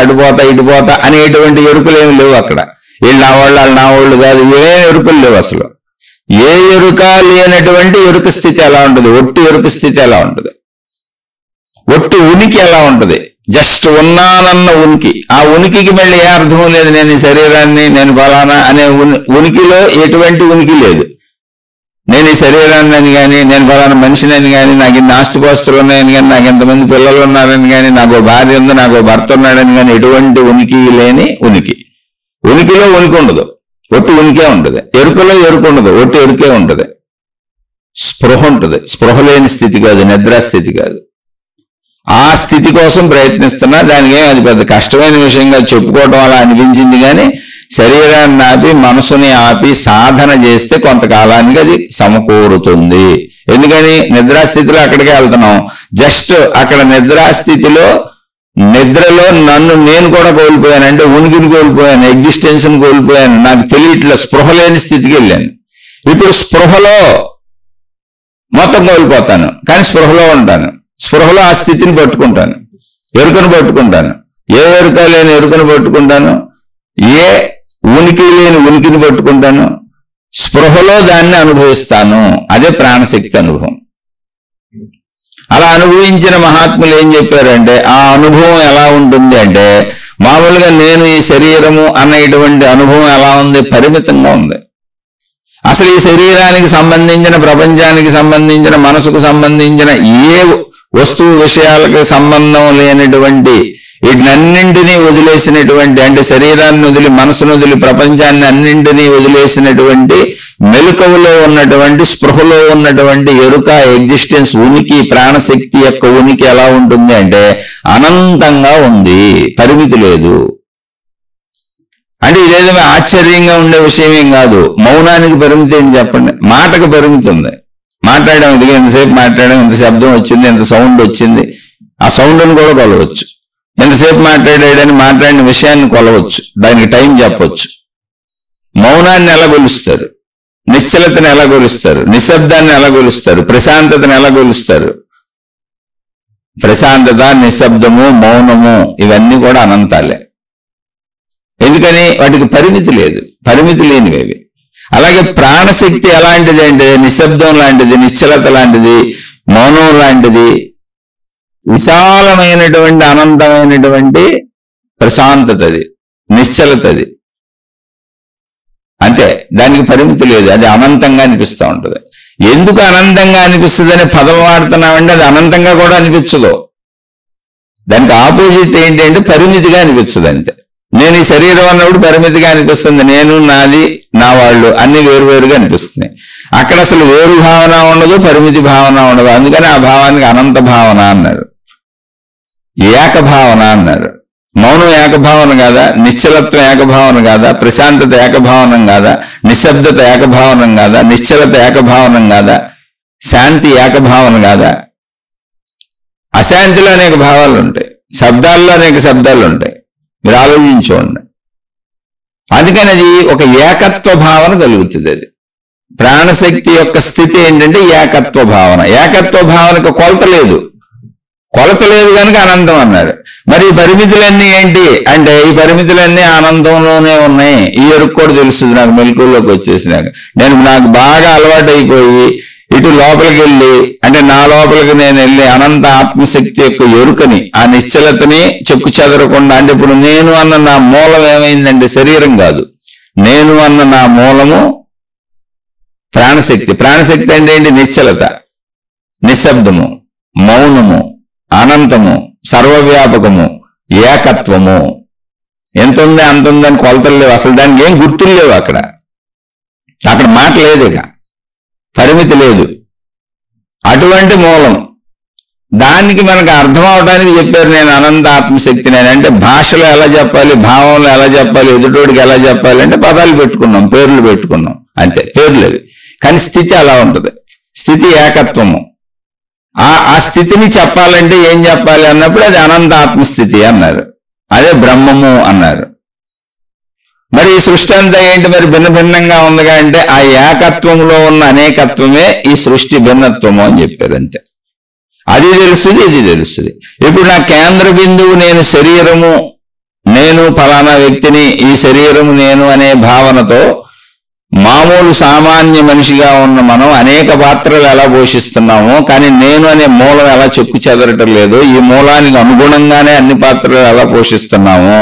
Speaker 1: ఇటు పోతా అనేటువంటి ఎరుకలు ఏమి లేవు అక్కడ. వీళ్ళు నా వాళ్ళు, వాళ్ళు నా వాళ్ళు కాదు, ఏమేమి ఎరుకలు లేవు అసలు. ఏ ఎరుక లేనటువంటి ఎరుక స్థితి ఎలా ఉంటుంది? ఒట్టి ఎరుక స్థితి ఎలా ఉంటుంది? ఒట్టి ఉనికి ఎలా ఉంటుంది? జస్ట్ ఉన్నానన్న ఉనికి. ఆ ఉనికికి మళ్ళీ ఏ అర్థం లేదు. నేను ఈ శరీరాన్ని, నేను ఫలానా అనే ఉనికిలో ఎటువంటి ఉనికి లేదు. నేను ఈ శరీరాన్ని అని కానీ, నేను ఫలానా మనిషిని కానీ, నాకు ఇన్ని ఆస్తిపాస్తులు ఉన్నాయని కానీ, నాకు ఎంతమంది పిల్లలు ఉన్నారని కానీ, నాకు భార్య ఉంది, నాకు భర్త ఉన్నాడని కానీ, ఎటువంటి ఉనికి లేని ఉనికి. ఉనికిలో ఉనికి ఉండదు, ఒట్టి ఉనికే ఉంటుంది. ఎరుకలో ఎరుకు ఉండదు, ఒట్టి ఎరుకే ఉంటుంది. స్పృహ ఉంటుంది. స్పృహ లేని స్థితి కాదు, నిద్రాస్థితి కాదు. ఆ స్థితి కోసం ప్రయత్నిస్తున్నా. దానికి అది పెద్ద కష్టమైన విషయంగా చెప్పుకోవడం అలా అనిపించింది, కానీ శరీరాన్ని ఆపి మనసుని ఆపి సాధన చేస్తే కొంతకాలానికి అది సమకూరుతుంది. ఎందుకని? నిద్రాస్థితిలో అక్కడికే వెళ్తున్నాం. జస్ట్ అక్కడ నిద్రాస్థితిలో, నిద్రలో నేను కూడా కోల్పోయాను, అంటే ఉనికిని కోల్పోయాను, ఎగ్జిస్టెన్స్ని కోల్పోయాను, నాకు తెలియట్లే, స్పృహ లేని స్థితికి వెళ్ళాను. ఇప్పుడు స్పృహలో మొత్తం కోల్పోతాను, కానీ స్పృహలో ఉంటాను. స్పృహలో ఆ స్థితిని పట్టుకుంటాను, ఎరుకను పట్టుకుంటాను. ఏ ఎరుక లేని ఎరుకను పట్టుకుంటాను, ఏ ఉనికి లేని ఉనికిని పట్టుకుంటాను. స్పృహలో దాన్ని అనుభవిస్తాను. అదే ప్రాణశక్తి అనుభవం. అలా అనుభవించిన మహాత్ములు ఏం చెప్పారంటే, ఆ అనుభవం ఎలా ఉంటుంది అంటే, మామూలుగా నేను ఈ శరీరము అనేటువంటి అనుభవం ఎలా ఉంది? పరిమితంగా ఉంది. అసలు ఈ శరీరానికి సంబంధించిన, ప్రపంచానికి సంబంధించిన, మనసుకు సంబంధించిన ఏ వస్తువు విషయాలకు సంబంధం లేనటువంటి వీటినన్నింటినీ వదిలేసినటువంటి, అంటే శరీరాన్ని వదిలి, మనసును వదిలి, ప్రపంచాన్ని అన్నింటినీ వదిలేసినటువంటి, మెలకువలో ఉన్నటువంటి, స్పృహలో ఉన్నటువంటి ఎరుక, ఎగ్జిస్టెన్స్, ఉనికి, ప్రాణశక్తి యొక్క ఉనికి ఎలా ఉంటుంది అంటే అనంతంగా ఉంది, పరిమితి లేదు. అంటే ఇదేదో ఆశ్చర్యంగా ఉండే విషయం ఏం కాదు. మౌనానికి పరిమితి ఏంటి చెప్పండి? మాటకు పరిమితి ఉంది. మాట్లాడడం, ఇది ఎంతసేపు మాట్లాడడం, ఎంత శబ్దం వచ్చింది, ఎంత సౌండ్ వచ్చింది, ఆ సౌండ్ని కూడా కొలవచ్చు. ఎంతసేపు మాట్లాడాడని మాట్లాడిన విషయాన్ని కొలవచ్చు, దానికి టైం చెప్పవచ్చు. మౌనాన్ని ఎలా కొలుస్తారు, నిశ్చలతను ఎలా కొలుస్తారు, నిశ్శబ్దాన్ని ఎలా కొలుస్తారు, ప్రశాంతతను ఎలా కొలుస్తారు? ప్రశాంతత, నిశ్శబ్దము, మౌనము ఇవన్నీ కూడా అనంతాలే. ఎందుకని? వాటికి పరిమితి లేదు, పరిమితి లేనివి అవి. అలాగే ప్రాణశక్తి ఎలాంటిది అంటే నిశ్శబ్దం లాంటిది, నిశ్చలత లాంటిది, మౌనం లాంటిది, విశాలమైనటువంటి అనంతమైనటువంటి ప్రశాంతతది, నిశ్చలతది. అంతే, దానికి పరిమితి లేదు, అది అనంతంగా అనిపిస్తూ ఉంటుంది. ఎందుకు అనంతంగా అనిపిస్తుంది అనే పదం వాడుతున్నామంటే అది అనంతంగా కూడా అనిపించదు. దానికి ఆపోజిట్ ఏంటి అంటే పరిమితిగా అనిపిస్తుంది. అంతే. నేను ఈ శరీరం అన్నప్పుడు పరిమితిగా అనిపిస్తుంది, నేను, నాది, నా వాళ్ళు అన్ని వేరువేరుగా అనిపిస్తున్నాయి. అక్కడ అసలు వేరు భావన ఉండదు, పరిమితి భావన ఉండదు. అందుకని ఆ భావానికి అనంత భావన అన్నారు, ఏకభావన అన్నారు. మౌనం ఏకభావన కాదా? నిశ్చలత్వం ఏకభావన కాదా? ప్రశాంతత ఏకభావనం కాదా? నిశ్శబ్దత ఏకభావనం కాదా? నిశ్చలత ఏకభావనం కాదా? శాంతి ఏకభావన కాదా? అశాంతిలో అనేక భావాలు ఉంటాయి, శబ్దాల్లో అనేక శబ్దాలు ఉంటాయి. మీరు ఆలోచించుకోండి. అందుకని అది ఒక ఏకత్వ భావన కలుగుతుంది. అది ప్రాణశక్తి యొక్క స్థితి ఏంటంటే ఏకత్వ భావన. ఏకత్వ భావనకు కొలత లేదు, కొలత లేదు కనుక అనంతం అన్నారు. మరి ఈ పరిమితులన్నీ ఏంటి అంటే ఈ పరిమితులన్నీ ఆనందంలోనే ఉన్నాయి. ఈ ఎరుకు కూడా తెలుస్తుంది నాకు, మెలకువలోకి వచ్చేసినాక. నాకు బాగా అలవాటు అయిపోయి ఇటు లోపలికి వెళ్ళి, అంటే నా లోపలికి నేను వెళ్ళి అనంత ఆత్మశక్తి యొక్క ఎరుకని, ఆ నిశ్చలతని చెక్కు చెదరకుండా, అంటే ఇప్పుడు నేను అన్న నా మూలం ఏమైందంటే శరీరం కాదు, నేను అన్న నా మూలము ప్రాణశక్తి. ప్రాణశక్తి అంటే ఏంటి? నిశ్చలత, నిశ్శబ్దము, మౌనము, అనంతము, సర్వవ్యాపకము, ఏకత్వము. ఎంత ఉంది అంత ఉందని కొలతలు లేవు, అసలు దానికి ఏం గుర్తులు లేవు. అక్కడ మాట లేదు, ఇక పరిమితి లేదు. అటువంటి మూలం, దానికి మనకు అర్థం అవడానికి చెప్పారు నేను అనంత ఆత్మశక్తి. అంటే భాషలో ఎలా చెప్పాలి, భావంలో ఎలా చెప్పాలి, ఎదుటోడికి ఎలా చెప్పాలి అంటే పదాలు పెట్టుకున్నాం, పేర్లు పెట్టుకున్నాం, అంతే, పేర్లు అవి. కానీ స్థితి అలా ఉంటుంది. స్థితి ఏకత్వము. ఆ స్థితిని చెప్పాలంటే ఏం చెప్పాలి అన్నప్పుడు అది అనంత ఆత్మస్థితి అన్నారు, అదే బ్రహ్మము అన్నారు. మరి ఈ సృష్టి అంతా ఏంటి? మరి భిన్న భిన్నంగా ఉందిగా అంటే ఆ ఏకత్వంలో ఉన్న అనేకత్వమే ఈ సృష్టి భిన్నత్వము అని చెప్పారు. అంతే. అది తెలుస్తుంది, ఇది తెలుస్తుంది. ఇప్పుడు నా కేంద్ర బిందువు నేను శరీరము, నేను ఫలానా వ్యక్తిని, ఈ శరీరము నేను అనే భావనతో మామూలు సామాన్య మనిషిగా ఉన్న మనం అనేక పాత్రలు ఎలా పోషిస్తున్నామో, కానీ నేను అనే మూలం ఎలా చెక్కు చెదరటం లేదు, ఈ మూలానికి అనుగుణంగానే అన్ని పాత్రలు ఎలా పోషిస్తున్నామో,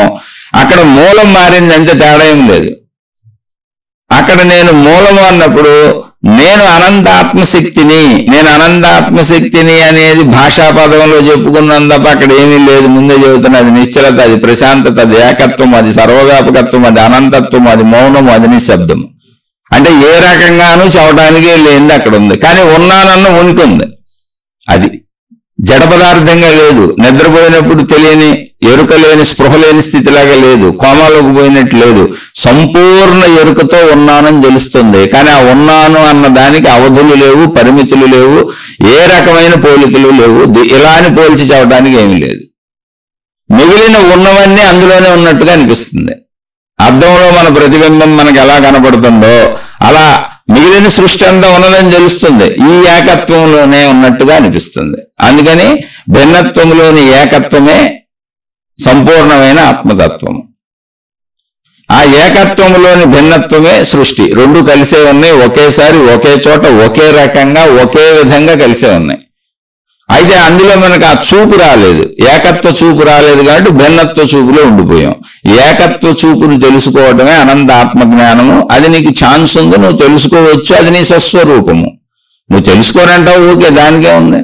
Speaker 1: అక్కడ మూలం మారిందంటే తేడా ఏం లేదు. అక్కడ నేను మూలము అన్నప్పుడు నేను అనంత ఆత్మశక్తిని, నేను అనంత ఆత్మశక్తిని అనేది భాషా పదంలో చెప్పుకున్నాను తప్ప అక్కడ ఏమీ లేదు. ముందే చెబుతున్నా, అది నిశ్చలత, అది ప్రశాంతత, అది ఏకత్వం, అది సర్వవ్యాపకత్వం, అది అనంతత్వం, అది మౌనము, అది నిశ్శబ్దము. అంటే ఏ రకంగానూ చెప్పడానికి లేనిది అక్కడ ఉంది. కానీ ఉన్నానన్న ఉనికి ఉంది. అది జడ పదార్థంగా లేదు. నిద్రపోయినప్పుడు తెలియని, ఎరుక లేని, స్పృహ లేని స్థితిలాగా లేదు. కోమాలోకి పోయినట్టు లేదు. సంపూర్ణ ఎరుకతో ఉన్నానని తెలుస్తుంది. కానీ ఆ ఉన్నాను అన్న దానికి అవధులు లేవు, పరిమితులు లేవు, ఏ రకమైన పోలికలు లేవు. ఇలా అని పోల్చి చెప్పడానికి ఏమీ లేదు. మిగిలిన ఉన్నవన్నీ అందులోనే ఉన్నట్టుగా అనిపిస్తుంది. అద్దంలో మన ప్రతిబింబం మనకు ఎలా కనపడుతుందో అలా మిగిలిన సృష్టి అంతా ఉన్నదని తెలుస్తుంది. ఈ ఏకత్వంలోనే ఉన్నట్టుగా అనిపిస్తుంది. అందుకని భిన్నత్వంలోని ఏకత్వమే సంపూర్ణమైన ఆత్మతత్వము. ఆ ఏకత్వంలోని భిన్నత్వమే సృష్టి. రెండు కలిసే ఉన్నాయి, ఒకేసారి ఒకే చోట ఒకే రకంగా ఒకే విధంగా కలిసే ఉన్నాయి. అయితే అందులో మనకు ఆ చూపు రాలేదు, ఏకత్వ చూపు రాలేదు కాబట్టి భిన్నత్వ చూపులో ఉండిపోయాం. ఏకత్వ చూపును తెలుసుకోవటమే అనంత ఆత్మజ్ఞానము. అది నీకు ఛాన్స్ ఉంది, నువ్వు తెలుసుకోవచ్చు. అది నీ స్వస్వరూపము. నువ్వు తెలుసుకోనంటావు, ఓకే, దానికే ఉంది.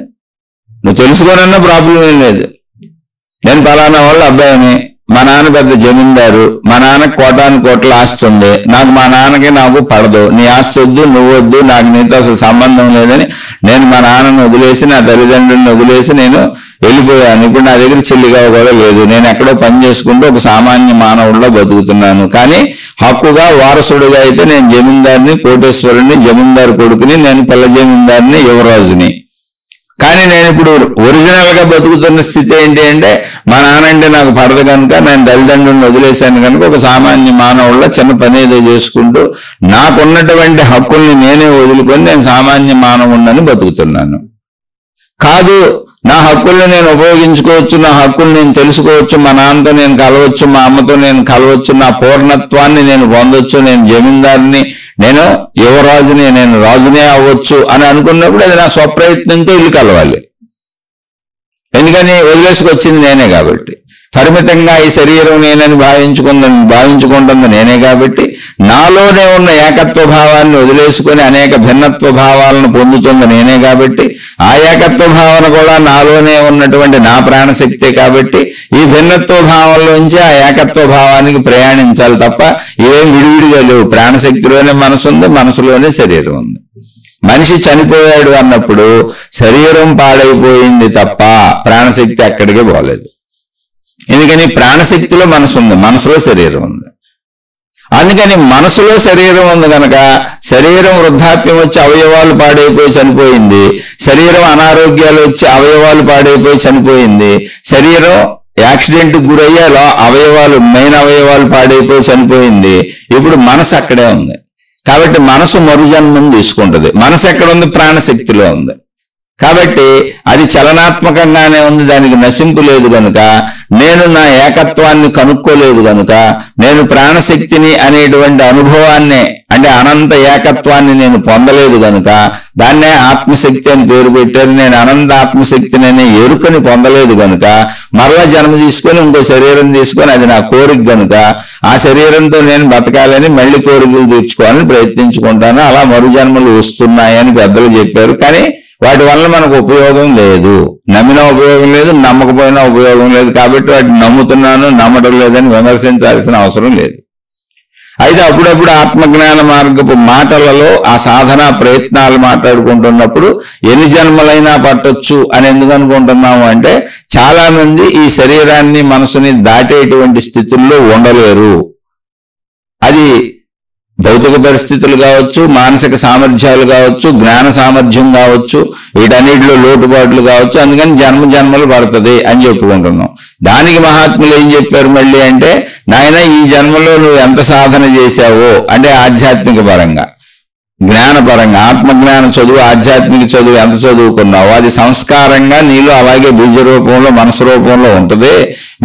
Speaker 1: నువ్వు తెలుసుకోనన్నా ప్రాబ్లం ఏం లేదు. నేను ఫలానా వాళ్ళ అబ్బాయిని, మా నాన్న పెద్ద జమీందారు, మా నాన్నకి కోటాను కోట్ల ఆస్తి ఉంది, నాకు మా నాన్నకి నాకు పడదు, నీ ఆస్తి వద్దు, నువ్వు వద్దు, నాకు నీతో అసలు సంబంధం లేదని నేను మా నాన్నను వదిలేసి, నా తల్లిదండ్రులను వదిలేసి నేను వెళ్ళిపోయాను. ఇప్పుడు నా దగ్గర చెల్లిగా కూడా లేదు. నేను ఎక్కడో పని చేసుకుంటూ ఒక సామాన్య మానవుడిలో బతుకుతున్నాను. కానీ హక్కుగా వారసుడిగా అయితే నేను జమీందారిని, కోటేశ్వరుని, జమీందారు కొడుకుని, నేను పిల్ల జమీందారిని, యువరాజుని. కానీ కానీ నేను ఇప్పుడు ఒరిజినల్ గా బతుకుతున్న స్థితి ఏంటి అంటే, మా నాన్నంటే నాకు పడదు కనుక నేను తల్లిదండ్రులను వదిలేశాను కనుక ఒక సామాన్య మానవుల్లో చిన్న పని ఏదో చేసుకుంటూ నాకున్నటువంటి హక్కుల్ని నేనే వదులుకొని నేను సామాన్య మానవుడిని బతుకుతున్నాను. కాదు, నా హక్కుల్ని నేను ఉపయోగించుకోవచ్చు, నా హక్కులు నేను తెలుసుకోవచ్చు, మా నాన్నతో నేను కలవచ్చు, మా అమ్మతో నేను కలవచ్చు, నా పూర్ణత్వాన్ని నేను పొందొచ్చు, నేను జమీందారిని, నేను యువరాజుని, నేను రాజునే అవ్వచ్చు అని అనుకున్నప్పుడు అది నా స్వప్రయత్నంతో ఇల్లు కలవాలి. ఎందుకని వదిలేసుకొచ్చింది నేనే కాబట్టి. పరిమితంగా ఈ శరీరం నేనని భావించుకుంటుంది నేనే కాబట్టి నాలోనే ఉన్న ఏకత్వ భావాన్ని వదిలేసుకొని అనేక భిన్నత్వ భావాలను పొందుతుంది నేనే కాబట్టి ఆ ఏకత్వ భావన కూడా నాలోనే ఉన్నటువంటి నా ప్రాణశక్తే కాబట్టి ఈ భిన్నత్వ భావంలోంచి ఆ ఏకత్వ భావానికి ప్రయాణించాలి తప్ప ఏం విడివిడిగా లేవు. ప్రాణశక్తిలోనే మనసు ఉంది, మనసులోనే శరీరం ఉంది. మనిషి చనిపోయాడు అన్నప్పుడు శరీరం పాడైపోయింది తప్ప ప్రాణశక్తి అక్కడికే పోలేదు. ఎందుకని ప్రాణశక్తిలో మనసు ఉంది, మనసులో శరీరం ఉంది. అందుకని మనసులో శరీరం ఉంది కనుక శరీరం వృద్ధాప్యం వచ్చి అవయవాలు పాడైపోయి చనిపోయింది, శరీరం అనారోగ్యాలు వచ్చి అవయవాలు పాడైపోయి చనిపోయింది, శరీరం యాక్సిడెంట్ గురయ్యే అవయవాలు మెయిన్ అవయవాలు పాడైపోయి చనిపోయింది. ఇప్పుడు మనసు అక్కడే ఉంది కాబట్టి మనసు మరుజన్మం తీసుకుంటుంది. మనసు ఎక్కడ ఉంది? ప్రాణశక్తిలో ఉంది కాబట్టి అది చలనాత్మకంగానే ఉంది, దానికి నశింపు లేదు కనుక నేను నా ఏకత్వాన్ని కనుక్కోలేదు కనుక నేను ప్రాణశక్తిని అనేటువంటి అనుభవాన్ని అంటే అనంత ఏకత్వాన్ని నేను పొందలేదు కనుక దాన్నే ఆత్మశక్తి అని పేరు పెట్టారు. నేను అనంత ఆత్మశక్తిని అనే ఎరుకని పొందలేదు కనుక మరలా జన్మ తీసుకొని ఇంకో శరీరం తీసుకొని అది నా కోరిక కనుక ఆ శరీరంతో నేను బతకాలని మళ్ళీ కోరికలు తీర్చుకోవాలని ప్రయత్నించుకుంటాను. అలా మరు జన్మలు వస్తున్నాయని పెద్దలు చెప్పారు. కానీ వాటి వల్ల మనకు ఉపయోగం లేదు. నమ్మినా ఉపయోగం లేదు, నమ్మకపోయినా ఉపయోగం లేదు. కాబట్టి వాటిని నమ్ముతున్నాను, నమ్మడం లేదని విమర్శించాల్సిన అవసరం లేదు. అయితే అప్పుడప్పుడు ఆత్మజ్ఞాన మార్గపు మాటలలో ఆ సాధన ప్రయత్నాలు మాట్లాడుకుంటున్నప్పుడు ఎన్ని జన్మలైనా పట్టొచ్చు అని ఎందుకు అనుకుంటున్నాము అంటే చాలా మంది ఈ శరీరాన్ని మనసుని దాటేటువంటి స్థితుల్లో ఉండలేరు. అది భౌతిక పరిస్థితులు కావచ్చు, మానసిక సామర్థ్యాలు కావచ్చు, జ్ఞాన సామర్థ్యం కావచ్చు, వీటన్నిటిలో లోటుపాట్లు కావచ్చు. అందుకని జన్మలు పడుతుంది అని చెప్పుకుంటున్నాం. దానికి మహాత్ములు ఏం చెప్పారు మళ్ళీ అంటే, నాయన ఈ జన్మలో నువ్వు ఎంత సాధన చేశావో అంటే ఆధ్యాత్మిక పరంగా, జ్ఞానపరంగా, ఆత్మజ్ఞాన చదువు, ఆధ్యాత్మిక చదువు ఎంత చదువుకున్నావు అది సంస్కారంగా నీలో అలాగే బీజ రూపంలో మనసు రూపంలో ఉంటుంది.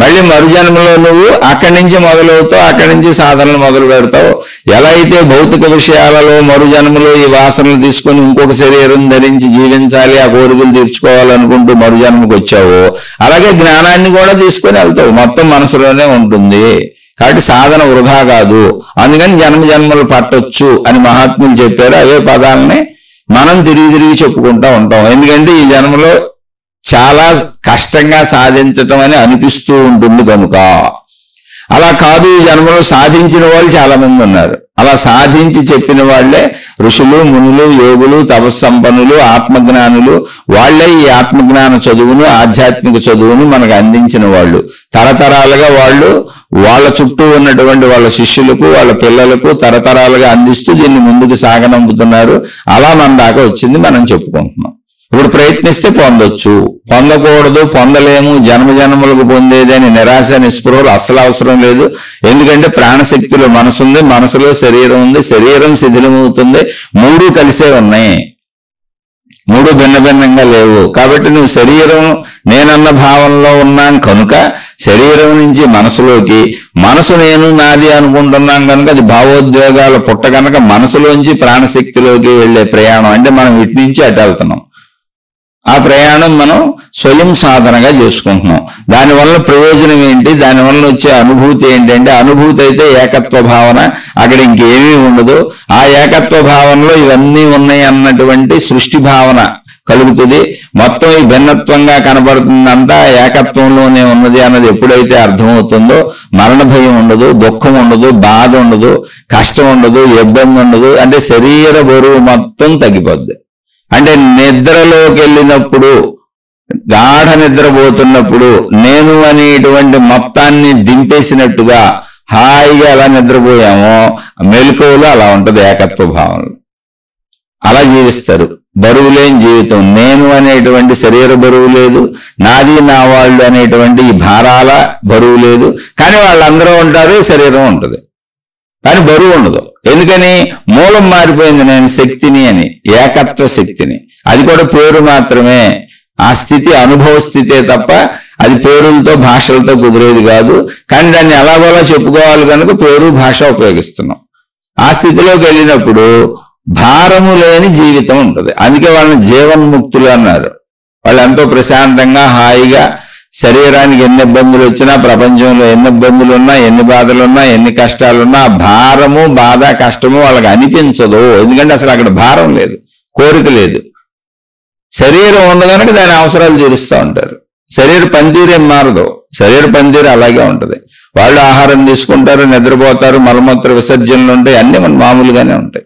Speaker 1: మళ్ళీ మరుజన్మలో నువ్వు అక్కడి నుంచి మొదలవుతావు, అక్కడి నుంచి సాధనలు మొదలు పెడతావు. ఎలా అయితే భౌతిక విషయాలలో మరుజన్మలో ఈ వాసనలు తీసుకొని ఇంకొక శరీరం ధరించి జీవించాలి, ఆ కోరికలు తీర్చుకోవాలనుకుంటూ మరుజన్మకు వచ్చావో అలాగే జ్ఞానాన్ని కూడా తీసుకొని వెళ్తావు. మొత్తం మనసులోనే ఉంటుంది కాబట్టి సాధన వృధా కాదు. అందుకని జన్మలు పట్టొచ్చు అని మహాత్ములు చెప్పారు. అవే పదాలని మనం తిరిగి చెప్పుకుంటూ ఉంటాం. ఎందుకంటే ఈ జన్మలో చాలా కష్టంగా సాధించటం అని అనిపిస్తూ ఉంటుంది కనుక. అలా కాదు, ఈ జన్మలో సాధించిన వాళ్ళు చాలా మంది ఉన్నారు. అలా సాధించి చెప్పిన వాళ్లే ఋషులు, మునులు, యోగులు, తపస్సంపన్నులు, ఆత్మజ్ఞానులు. వాళ్లే ఈ ఆత్మజ్ఞాన చదువును, ఆధ్యాత్మిక చదువును మనకు అందించిన వాళ్ళు. తరతరాలుగా వాళ్ళు వాళ్ళ చుట్టూ ఉన్నటువంటి వాళ్ళ శిష్యులకు, వాళ్ళ పిల్లలకు తరతరాలుగా అందిస్తూ దీన్ని ముందుకు సాగనంపుతున్నారు. అలా మన దాకా వచ్చింది, మనం చెప్పుకుంటున్నాం. ఇప్పుడు ప్రయత్నిస్తే పొందొచ్చు, పొందకూడదు, పొందలేము, జన్మలకు పొందేది అని నిరాశ నిస్పృహలు అస్సలు అవసరం లేదు. ఎందుకంటే ప్రాణశక్తిలో మనసు ఉంది, మనసులో శరీరం ఉంది, శరీరం శిథిలమవుతుంది. మూడు కలిసే ఉన్నాయి, మూడు భిన్నంగా లేవు. కాబట్టి నువ్వు శరీరం నేనన్న భావనలో ఉన్నాను కనుక శరీరం నుంచి మనసులోకి, మనసు నేను నాది అనుకుంటున్నాం కనుక అది భావోద్వేగాల పుట్ట కనుక మనసులోంచి ప్రాణశక్తిలోకి వెళ్లే ప్రయాణం. అంటే మనం ఇటు నుంచి అటు వెళ్తున్నాం. ఆ ప్రయాణం మనం స్వయం సాధనగా చేసుకుంటున్నాం. దానివల్ల ప్రయోజనం ఏంటి, దానివల్ల వచ్చే అనుభూతి ఏంటంటే, అనుభూతి అయితే ఏకత్వ భావన, అక్కడ ఇంకేమీ ఉండదు. ఆ ఏకత్వ భావనలో ఇవన్నీ ఉన్నాయి అన్నటువంటి సృష్టి భావన కలుగుతుంది. మొత్తం ఈ భిన్నత్వంగా కనబడుతుందంతా ఏకత్వంలోనే ఉన్నది అన్నది ఎప్పుడైతే అర్థమవుతుందో మరణ భయం ఉండదు, దుఃఖం ఉండదు, బాధ ఉండదు, కష్టం ఉండదు, ఇబ్బంది ఉండదు. అంటే శరీర బరువు మొత్తం తగ్గిపోద్ది. అంటే నిద్రలోకి వెళ్ళినప్పుడు, గాఢ నిద్రపోతున్నప్పుడు నేను అనేటువంటి మొత్తాన్ని దింపేసినట్టుగా హాయిగా ఎలా నిద్రపోయామో మెలకువలో అలా ఉంటుంది ఏకత్వ భావనలో. అలా జీవిస్తారు. బరువు లేని జీవితం. నేను అనేటువంటి శరీర బరువు లేదు, నాది నా వాళ్ళు అనేటువంటి ఈ భారాల బరువు లేదు. కానీ వాళ్ళందరూ ఉంటారు, శరీరం ఉంటుంది, కానీ బరువు ఉండదు. ఎందుకని? మూలం మారిపోయింది, నేను శక్తిని అని, ఏకత్వ శక్తిని. అది కూడా పేరు మాత్రమే. ఆ స్థితి అనుభవ స్థితే తప్ప అది పేరులతో భాషలతో కుదిరేది కాదు. కానీ దాన్ని ఎలాగోలా చెప్పుకోవాలి కనుక పేరు భాష ఉపయోగిస్తున్నాం. ఆ స్థితిలోకి వెళ్ళినప్పుడు భారము లేని జీవితం ఉంటుంది. అందుకే వాళ్ళని జీవన్ముక్తులు అన్నారు. వాళ్ళు ఎంతో ప్రశాంతంగా హాయిగా, శరీరానికి ఎన్ని ఇబ్బందులు వచ్చినా, ప్రపంచంలో ఎన్ని ఇబ్బందులు ఉన్నా, ఎన్ని బాధలున్నా, ఎన్ని కష్టాలున్నా భారము, బాధ, కష్టము వాళ్ళకి అనిపించదు. ఎందుకంటే అసలు అక్కడ భారం లేదు, కోరిక లేదు. శరీరం ఉంది కనుక దాని అవసరాలు తీరుస్తూ ఉంటారు. శరీర పనితీరు ఏం మారదు, శరీర పనితీరు అలాగే ఉంటుంది. వాళ్ళు ఆహారం తీసుకుంటారు, నిద్రపోతారు, మలమూత్ర విసర్జనలు ఉంటాయి, అన్నీ మన మామూలుగానే ఉంటాయి.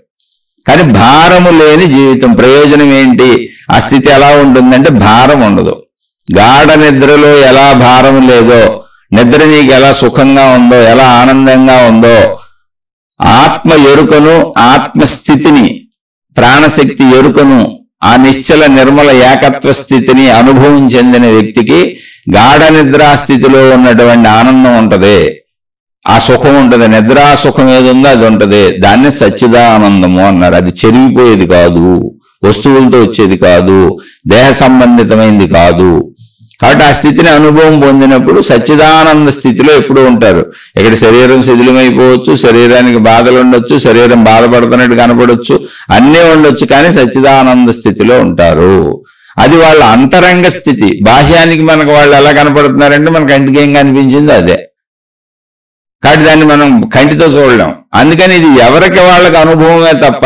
Speaker 1: కానీ భారము లేని జీవితం. ప్రయోజనం ఏంటి? ఆ స్థితి ఎలా ఉంటుందంటే భారం ఉండదు. గాఢ నిద్రలో ఎలా భారం లేదో, నిద్ర నీకు ఎలా సుఖంగా ఉందో, ఎలా ఆనందంగా ఉందో, ఆత్మ ఎరుకను, ఆత్మస్థితిని, ప్రాణశక్తి ఎరుకను, ఆ నిశ్చల నిర్మల ఏకత్వ స్థితిని అనుభవం చెందిన వ్యక్తికి గాఢ నిద్రా స్థితిలో ఉన్నటువంటి ఆనందం ఉంటది, ఆ సుఖం ఉంటుంది. నిద్రా సుఖం ఏది ఉందో అది ఉంటుంది. దాన్ని సచ్చిదానందము అన్నారు. అది చెరిగిపోయేది కాదు, వస్తువులతో వచ్చేది కాదు, దేహ సంబంధితమైంది కాదు. కాబట్టి ఆ స్థితిని అనుభవం పొందినప్పుడు సచ్చిదానంద స్థితిలో ఎప్పుడూ ఉంటారు. ఇక్కడ శరీరం శిథిలమైపోవచ్చు, శరీరానికి బాధలు ఉండొచ్చు, శరీరం బాధపడుతున్నట్టు కనపడవచ్చు, అన్నీ ఉండొచ్చు, కానీ సచ్చిదానంద స్థితిలో ఉంటారు. అది వాళ్ళ అంతరంగ స్థితి. బాహ్యానికి మనకు వాళ్ళు ఎలా కనపడుతున్నారంటే మన కంటికి ఏం కనిపించిందో అదే. కాబట్టి దాన్ని మనం కంటితో చూడలేం. అందుకని ఇది ఎవరికి వాళ్ళకి అనుభవమే తప్ప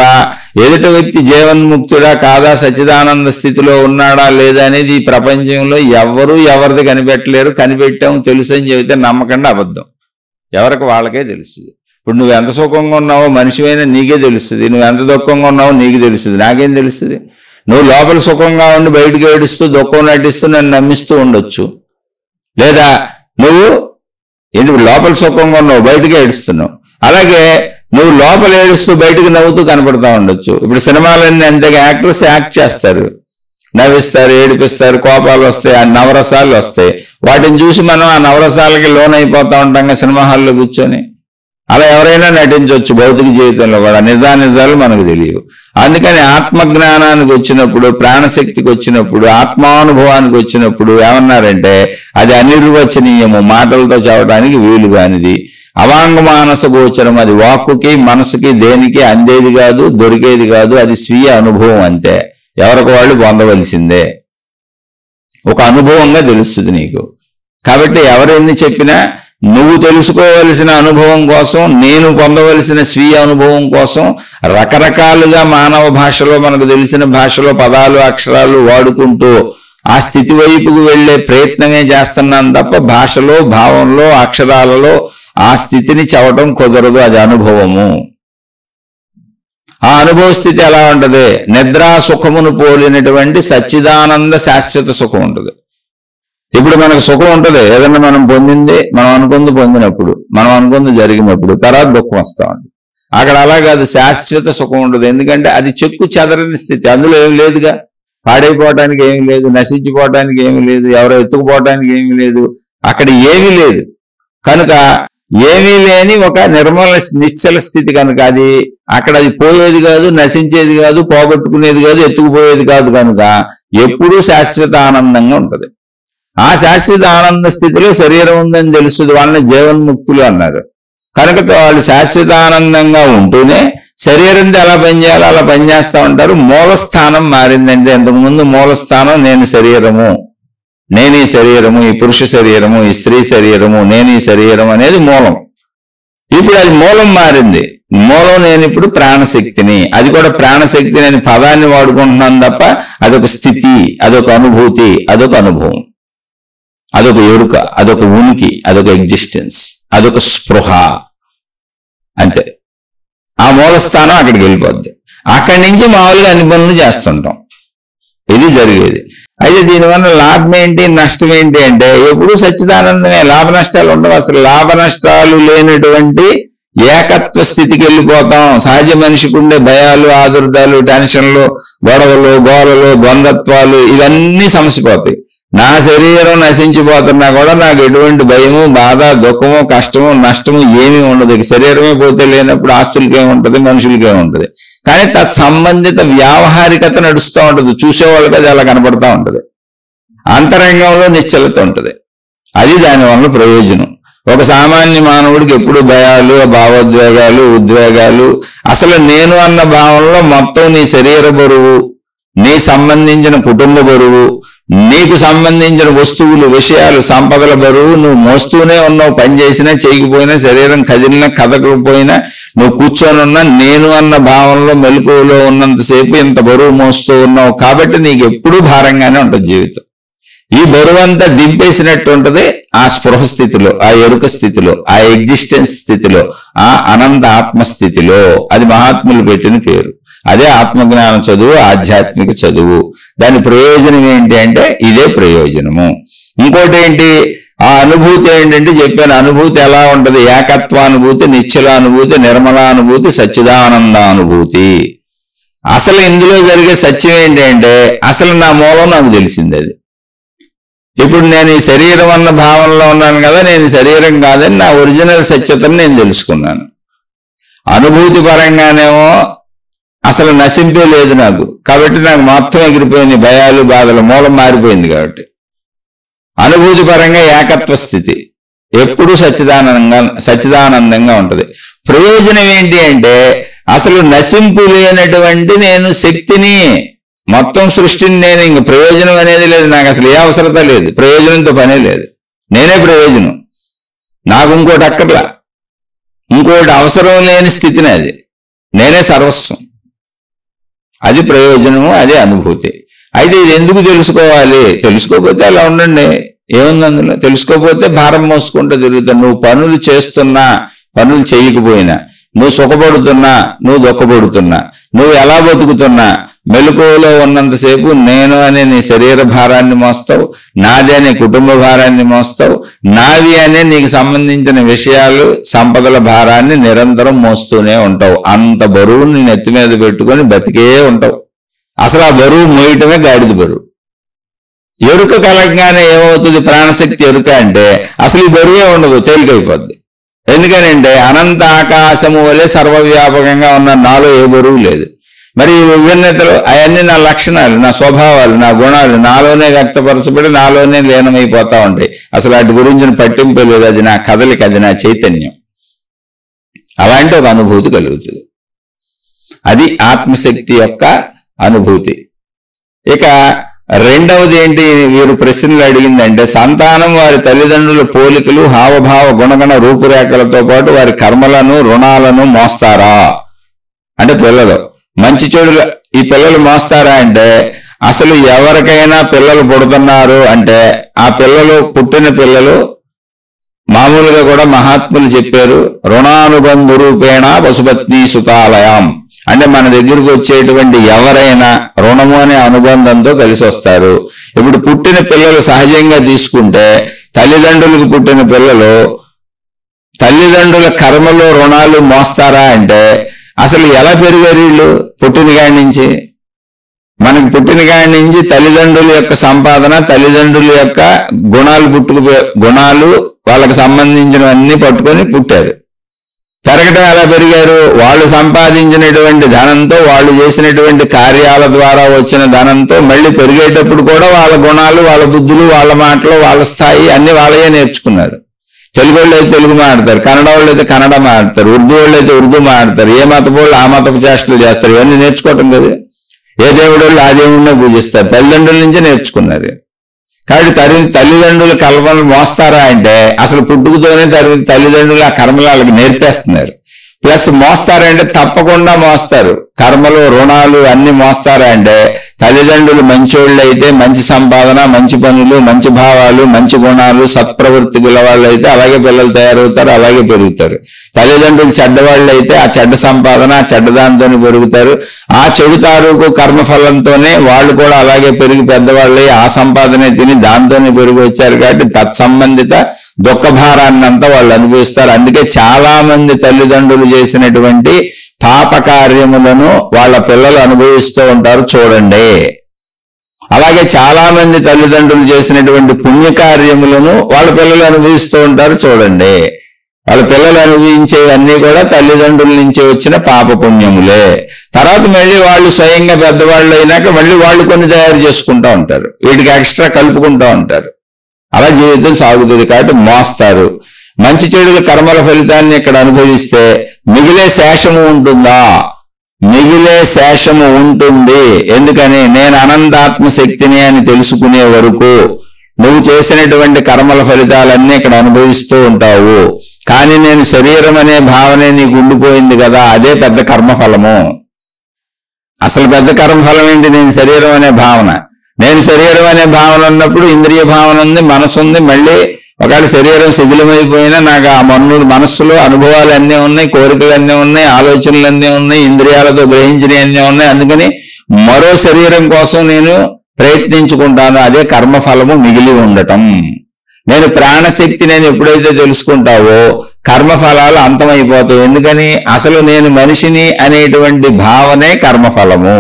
Speaker 1: ఎదుటి వ్యక్తి జీవన్ముక్తుడా కాదా, సచ్చిదానంద స్థితిలో ఉన్నాడా లేదా అనేది ఈ ప్రపంచంలో ఎవరు ఎవరిది కనిపెట్టలేరు. కనిపెట్టాము తెలుసు అని చెబితే నమ్మకండి, అబద్ధం. ఎవరికి వాళ్ళకే తెలుస్తుంది. ఇప్పుడు నువ్వు ఎంత సుఖంగా ఉన్నావో మనిషివైనా నీకే తెలుస్తుంది, నువ్వు ఎంత దుఃఖంగా ఉన్నావో నీకు తెలుస్తుంది, నాకేం తెలుస్తుంది? నువ్వు లోపల సుఖంగా ఉండి బయటకు ఏడుస్తూ దుఃఖం నటిస్తూ నన్ను నమ్మిస్తూ ఉండొచ్చు, లేదా నువ్వు ఎందుకు లోపల సుఖంగా ఉన్నావు బయటకే ఏడుస్తున్నావు. అలాగే నువ్వు లోపల ఏడుస్తూ బయటకు నవ్వుతూ కనపడతా ఉండొచ్చు. ఇప్పుడు సినిమాలన్నీ అంతగా యాక్టర్స్ యాక్ట్ చేస్తారు, నవ్విస్తారు, ఏడిపిస్తారు, కోపాలు వస్తాయి, ఆ నవరసాలు వస్తాయి. వాటిని చూసి మనం ఆ నవరసాలకి లోన్ అయిపోతా ఉంటాం సినిమా హాల్లో కూర్చొని. అలా ఎవరైనా నటించవచ్చు భౌతిక జీవితంలో కూడా, నిజాలు మనకు తెలియవు. అందుకని ఆత్మజ్ఞానానికి వచ్చినప్పుడు, ప్రాణశక్తికి వచ్చినప్పుడు, ఆత్మానుభవానికి వచ్చినప్పుడు ఏమన్నారంటే అది అనిర్వచనీయము, మాటలతో చెప్పడానికి వీలు కానిది, అవాంగ మానస గోచరం. అది వాక్కుకి మనసుకి దేనికి అందేది కాదు, దొరికేది కాదు. అది స్వీయ అనుభవం అంతే, ఎవరికి వాళ్ళు పొందవలసిందే. ఒక అనుభవంగా తెలుస్తుంది నీకు. కాబట్టి ఎవరెన్ని చెప్పినా నువ్వు తెలుసుకోవలసిన అనుభవం కోసం, నేను పొందవలసిన స్వీయ అనుభవం కోసం రకరకాలుగా మానవ భాషలో, మనకు తెలిసిన భాషలో పదాలు అక్షరాలు వాడుకుంటూ ఆ స్థితి వైపుకు వెళ్లే ప్రయత్నమే చేస్తున్నాను తప్ప భాషలో, భావంలో, అక్షరాలలో ఆ స్థితిని చెప్పడం కుదరదు. అది అనుభవము. ఆ అనుభవ స్థితి ఎలా ఉంటది? నిద్రా సుఖమును పోలినటువంటి సచ్చిదానంద శాశ్వత సుఖం ఉంటుంది. ఇప్పుడు మనకు సుఖం ఉంటుంది ఏదన్నా మనం పొందింది, మనం అనుకుంది పొందినప్పుడు, మనం అనుకుంది జరిగినప్పుడు, తర్వాత దుఃఖం వస్తూ ఉంటుంది. అక్కడ అలా కాదు, శాశ్వత సుఖం ఉంటుంది. ఎందుకంటే అది చెక్కు చెదరని స్థితి. అందులో ఏమి లేదుగా, పాడైపోవటానికి ఏమి లేదు, నశించిపోవటానికి ఏమి లేదు, ఎవరో ఎత్తుకుపోవటానికి ఏమి లేదు, అక్కడ ఏమీ లేదు. కనుక ఏమీ లేని ఒక నిర్మల నిశ్చల స్థితి కనుక అది అక్కడ అది పోయేది కాదు, నశించేది కాదు, పోగొట్టుకునేది కాదు, ఎత్తుకుపోయేది కాదు. కనుక ఎప్పుడూ శాశ్వత ఆనందంగా ఉంటుంది. ఆ శాశ్వత ఆనంద స్థితిలో శరీరం ఉందని తెలుస్తుంది. వాళ్ళని జీవన్ముక్తులు అన్నారు. కనుక వాళ్ళు శాశ్వత ఆనందంగా ఉంటూనే శరీరంతో ఎలా పనిచేయాలో అలా పనిచేస్తూ ఉంటారు. మూలస్థానం మారిందంటే ఇంతకుముందు మూలస్థానం నేను శరీరము, నేను ఈ శరీరము, ఈ పురుష శరీరము, ఈ స్త్రీ శరీరము, నేను ఈ శరీరం అనేది మూలం. ఇప్పుడు అది మూలం మారింది. మూలం నేను ఇప్పుడు ప్రాణశక్తిని. అది కూడా ప్రాణశక్తిని అనే పదాన్ని వాడుకుంటున్నాను తప్ప అదొక స్థితి, అదొక అనుభూతి, అదొక అనుభవం, అదొక ఎరుక, అదొక ఉనికి, అదొక ఎగ్జిస్టెన్స్, అదొక స్పృహ, అంతే. ఆ మూలస్థానం అక్కడికి వెళ్ళిపోద్ది. అక్కడి నుంచి మామూలుగా అన్ని పనులు చేస్తుంటాం. ఇది జరిగేది. అయితే దీనివల్ల లాభం ఏంటి, నష్టం ఏంటి అంటే ఎప్పుడూ సచ్చిదానందమే. లాభ నష్టాలు ఉండవు. అసలు లాభ నష్టాలు లేనటువంటి ఏకత్వ స్థితికి వెళ్ళిపోతాం. సహజ మనిషికి ఉండే భయాలు, ఆదుర్దాలు, టెన్షన్లు, గొడవలు, గోలలు, ద్వంద్వత్వాలు ఇవన్నీ సమసిపోతాయి. నా శరీరం నశించిపోతున్నా కూడా నాకు ఎటువంటి భయము, బాధ, దుఃఖము, కష్టము, నష్టము ఏమీ ఉండదు. శరీరమే పోతే లేనప్పుడు ఆస్తులకే ఉంటుంది, మనుషులకే ఉంటుంది. కానీ తత్సంబంధిత వ్యావహారికత నడుస్తూ ఉంటుంది. చూసేవాళ్ళకి అది అలా కనపడతా ఉంటుంది. అంతరంగంలో నిశ్చలత ఉంటుంది. అది దానివల్ల ప్రయోజనం. ఒక సామాన్య మానవుడికి ఎప్పుడు భయాలు, భావోద్వేగాలు, ఉద్వేగాలు, అసలు నేను అన్న భావంలో మొత్తం నీ శరీర బరువు, నీ సంబంధించిన కుటుంబ బరువు, నీకు సంబంధించిన వస్తువులు, విషయాలు, సంపదల బరువు నువ్వు మోస్తూనే ఉన్నావు. పని చేసినా చేయకపోయినా, శరీరం కదిలినా కదలకపోయినా, నువ్వు కూర్చొని ఉన్నా నేను అన్న భావంలో మెలకువలో ఉన్నంతసేపు ఇంత బరువు మోస్తూ ఉన్నావు. కాబట్టి నీకు ఎప్పుడూ భారంగానే ఉంటుంది జీవితం. ఈ బరువంతా దింపేసినట్టు ఉంటది ఆ స్పృహ స్థితిలో, ఆ ఎరుక స్థితిలో, ఆ ఎగ్జిస్టెన్స్ స్థితిలో, ఆ అనంత ఆత్మస్థితిలో. అది మహాత్ములు పెట్టిన పేరు. అదే ఆత్మజ్ఞాన చదువు, ఆధ్యాత్మిక చదువు. దాని ప్రయోజనం ఏంటి అంటే ఇదే ప్రయోజనము. ఇంకోటి ఏంటి, ఆ అనుభూతి ఏంటంటే చెప్పాను. అనుభూతి ఎలా ఉంటది? ఏకత్వానుభూతి, నిశ్చలానుభూతి, నిర్మలానుభూతి, సచ్చిదానందానుభూతి. అసలు ఇందులో జరిగే సత్యం ఏంటి అంటే అసలు నా మూలం నాకు తెలిసింది. అది ఇప్పుడు నేను ఈ శరీరం అన్న భావనలో ఉన్నాను కదా, నేను శరీరం కాదని నా ఒరిజినల్ సత్యతను నేను తెలుసుకున్నాను. అనుభూతి పరంగానేమో అసలు నశింపే లేదు నాకు. కాబట్టి నాకు మొత్తం ఎగిరిపోయింది, భయాలు, బాధలు, మూలం మారిపోయింది. కాబట్టి అనుభూతి పరంగా ఏకత్వ స్థితి ఎప్పుడూ సచ్చిదానందంగా ఉంటుంది. ప్రయోజనం ఏంటి అంటే అసలు నశింపు లేనటువంటి నేను శక్తిని, మొత్తం సృష్టిని నేను, ఇంక ప్రయోజనం అనేది లేదు నాకు. అసలు ఏ అవసరత లేదు, ప్రయోజనంతో పనే లేదు. నేనే ప్రయోజనం, నాకు ఇంకోటి అక్కర్లా, ఇంకోటి అవసరం లేని స్థితిని. అది నేనే సర్వస్వం. అది ప్రయోజనము, అది అనుభూతి. అయితే ఇది ఎందుకు తెలుసుకోవాలి? తెలుసుకోకపోతే అలా ఉండండి, ఏముంది అందులో? తెలుసుకోకపోతే భారం మోసుకుంటూ తిరుగుతావు. నువ్వు పనులు చేస్తున్నా, పనులు చేయకపోయినా, నువ్వు సుఖపడుతున్నా, నువ్వు దుఃఖపడుతున్నా, నువ్వు ఎలా బతుకుతున్నా, మెలకువలో ఉన్నంతసేపు నేను అనే నీ శరీర భారాన్ని మోస్తావు, నాది అనే కుటుంబ భారాన్ని మోస్తావు, నావి అనే నీకు సంబంధించిన విషయాలు, సంపదల భారాన్ని నిరంతరం మోస్తూనే ఉంటావు. అంత బరువుని నీ నెత్తి మీద పెట్టుకొని బతికే ఉంటావు. అసలు ఆ బరువు మోయటమే గాడిద బరువు. ఎరుక కలగగానే ఏమవుతుంది? ప్రాణశక్తి ఎరుక అంటే అసలు ఈ బరువే ఉండదు, తేలికైపోద్ది. ఎందుకనంటే అనంత ఆకాశము వలె సర్వవ్యాపకంగా ఉన్న నాలో ఏ బరువు లేదు. మరి ఈ విభిన్నతలు అవన్నీ నా లక్షణాలు, నా స్వభావాలు, నా గుణాలు నాలోనే వ్యక్తపరచబడి నాలోనే లీనమైపోతా ఉంటాయి. అసలు వాటి గురించిన పట్టింపు లేదు. అది నా కదలిక, అది నా చైతన్యం. అలాంటి ఒక అనుభూతి కలుగుతుంది. అది ఆత్మశక్తి యొక్క అనుభూతి. ఇక రెండవది ఏంటి వీరు ప్రశ్నలు అడిగిందంటే, సంతానం వారి తల్లిదండ్రుల పోలికలు, హావభావ, గుణగణ, రూపురేఖలతో పాటు వారి కర్మలను, రుణాలను మోస్తారా అంటే, పిల్లలు మంచి చెడులు ఈ పిల్లలు మోస్తారా అంటే, అసలు ఎవరికైనా పిల్లలు పుడుతున్నారు అంటే ఆ పిల్లలు, పుట్టిన పిల్లలు మామూలుగా కూడా మహాత్ములు చెప్పారు, రుణానుబంధ రూపేణ పశుపత్ని సుతాలయం. అంటే మన దగ్గరకు వచ్చేటువంటి ఎవరైనా రుణము అనే అనుబంధంతో కలిసి వస్తారు. ఇప్పుడు పుట్టిన పిల్లలు సహజంగా తీసుకుంటే, తల్లిదండ్రులకు పుట్టిన పిల్లలు తల్లిదండ్రుల కర్మలో రుణాలు మోస్తారా అంటే, అసలు ఎలా పెరిగారు వీళ్ళు? పుట్టిన కాడి నుంచి, మనకి పుట్టిన కాడి నుంచి తల్లిదండ్రుల యొక్క సంపాదన, తల్లిదండ్రుల యొక్క గుణాలు వాళ్ళకి సంబంధించినవన్నీ పట్టుకొని పుట్టారు. పెరగటం ఎలా పెరిగారు? వాళ్ళు సంపాదించినటువంటి ధనంతో, వాళ్ళు చేసినటువంటి కార్యాల ద్వారా వచ్చిన ధనంతో మళ్ళీ పెరిగేటప్పుడు కూడా వాళ్ళ గుణాలు, వాళ్ళ బుద్ధులు, వాళ్ళ మాటలు, వాళ్ళ స్థాయి అన్ని వాళ్ళే నేర్చుకున్నారు. తెలుగు వాళ్ళు అయితే తెలుగు మాట్లాడతారు, కన్నడ వాళ్ళు అయితే కన్నడ మాట్లాడతారు, ఉర్దూ వాళ్ళు అయితే ఉర్దూ మాట్లాడతారు, ఏ మతపు వాళ్ళు ఆ మతపు చేష్టలు చేస్తారు. ఇవన్నీ నేర్చుకోవటం కదా. ఏ దేవుడు వాళ్ళు ఆ దేవుడినే పూజిస్తారు, తల్లిదండ్రుల నుంచే నేర్చుకున్నారు. కాబట్టి తల్లిదండ్రుల కర్మలు మోస్తారా అంటే అసలు పుట్టుకతోనే తల్లిదండ్రులు ఆ కర్మలు వాళ్ళకి నేర్పేస్తున్నారు. ప్లస్ మోస్తారంటే తప్పకుండా మోస్తారు. కర్మలు, రుణాలు అన్ని మోస్తారా అంటే, తల్లిదండ్రులు మంచోళ్ళు అయితే మంచి సంపాదన, మంచి పనులు, మంచి భావాలు, మంచి గుణాలు, సత్ప్రవృత్తి గల వాళ్ళు అయితే అలాగే పిల్లలు తయారవుతారు, అలాగే పెరుగుతారు. తల్లిదండ్రులు చెడ్డవాళ్ళు అయితే ఆ చెడ్డ సంపాదన, ఆ చెడ్డదానితోనే పెరుగుతారు. ఆ చెడు తాలూకు కర్మఫలంతోనే వాళ్ళు కూడా అలాగే పెరిగి పెద్దవాళ్ళే ఆ సంపాదనే తిని దాంతోనే పెరిగి వచ్చారు. కాబట్టి తత్సంబంధిత దుఃఖ భారాన్ని అంతా వాళ్ళు అనుభవిస్తారు. అందుకే చాలా మంది తల్లిదండ్రులు చేసినటువంటి పాప కార్యములను వాళ్ళ పిల్లలు అనుభవిస్తూ ఉంటారు చూడండి. అలాగే చాలా మంది తల్లిదండ్రులు చేసినటువంటి పుణ్యకార్యములను వాళ్ళ పిల్లలు అనుభవిస్తూ ఉంటారు చూడండి. వాళ్ళ పిల్లలు అనుభవించేవన్నీ కూడా తల్లిదండ్రుల నుంచి వచ్చిన పాప పుణ్యములే. తర్వాత మళ్ళీ వాళ్ళు స్వయంగా పెద్దవాళ్ళు అయినాక మళ్ళీ వాళ్ళు కొన్ని తయారు చేసుకుంటూ ఉంటారు, వీటికి ఎక్స్ట్రా కలుపుకుంటూ ఉంటారు. అలా జీవితం సాగుతుంది. కాబట్టి మోస్తారు. మంచి చెడుల కర్మల ఫలితాన్ని ఇక్కడ అనుభవిస్తే మిగిలే శేషము ఉంటుందా? మిగిలే శేషము ఉంటుంది. ఎందుకని? నేను అనంతాత్మ శక్తిని అని తెలుసుకునే వరకు నువ్వు చేసినటువంటి కర్మల ఫలితాలన్నీ ఇక్కడ అనుభవిస్తూ ఉంటావు. కానీ నేను శరీరం అనే భావనే నీకు ఉండిపోయింది కదా, అదే పెద్ద కర్మఫలము. అసలు పెద్ద కర్మఫలం ఏంటి? నేను శరీరం అనే భావన. నేను శరీరం అనే భావన ఉన్నప్పుడు ఇంద్రియ భావన ఉంది, మనసు ఉంది. మళ్ళీ ఒకవేళ శరీరం శిథిలమైపోయినా నాకు ఆ మనస్సులో అనుభవాలు అన్నీ ఉన్నాయి, కోరికలు అన్నీ ఉన్నాయి, ఆలోచనలు అన్నీ ఉన్నాయి, ఇంద్రియాలతో గ్రహించినవి అన్నీ ఉన్నాయి. అందుకని మరో శరీరం కోసం నేను ప్రయత్నించుకుంటాను. అదే కర్మఫలము మిగిలి ఉండటం. నేను ప్రాణశక్తి నేను ఎప్పుడైతే తెలుసుకుంటావో కర్మఫలాలు అంతమైపోతాయి. ఎందుకని? అసలు నేను మనిషిని అనేటువంటి భావనే కర్మఫలము.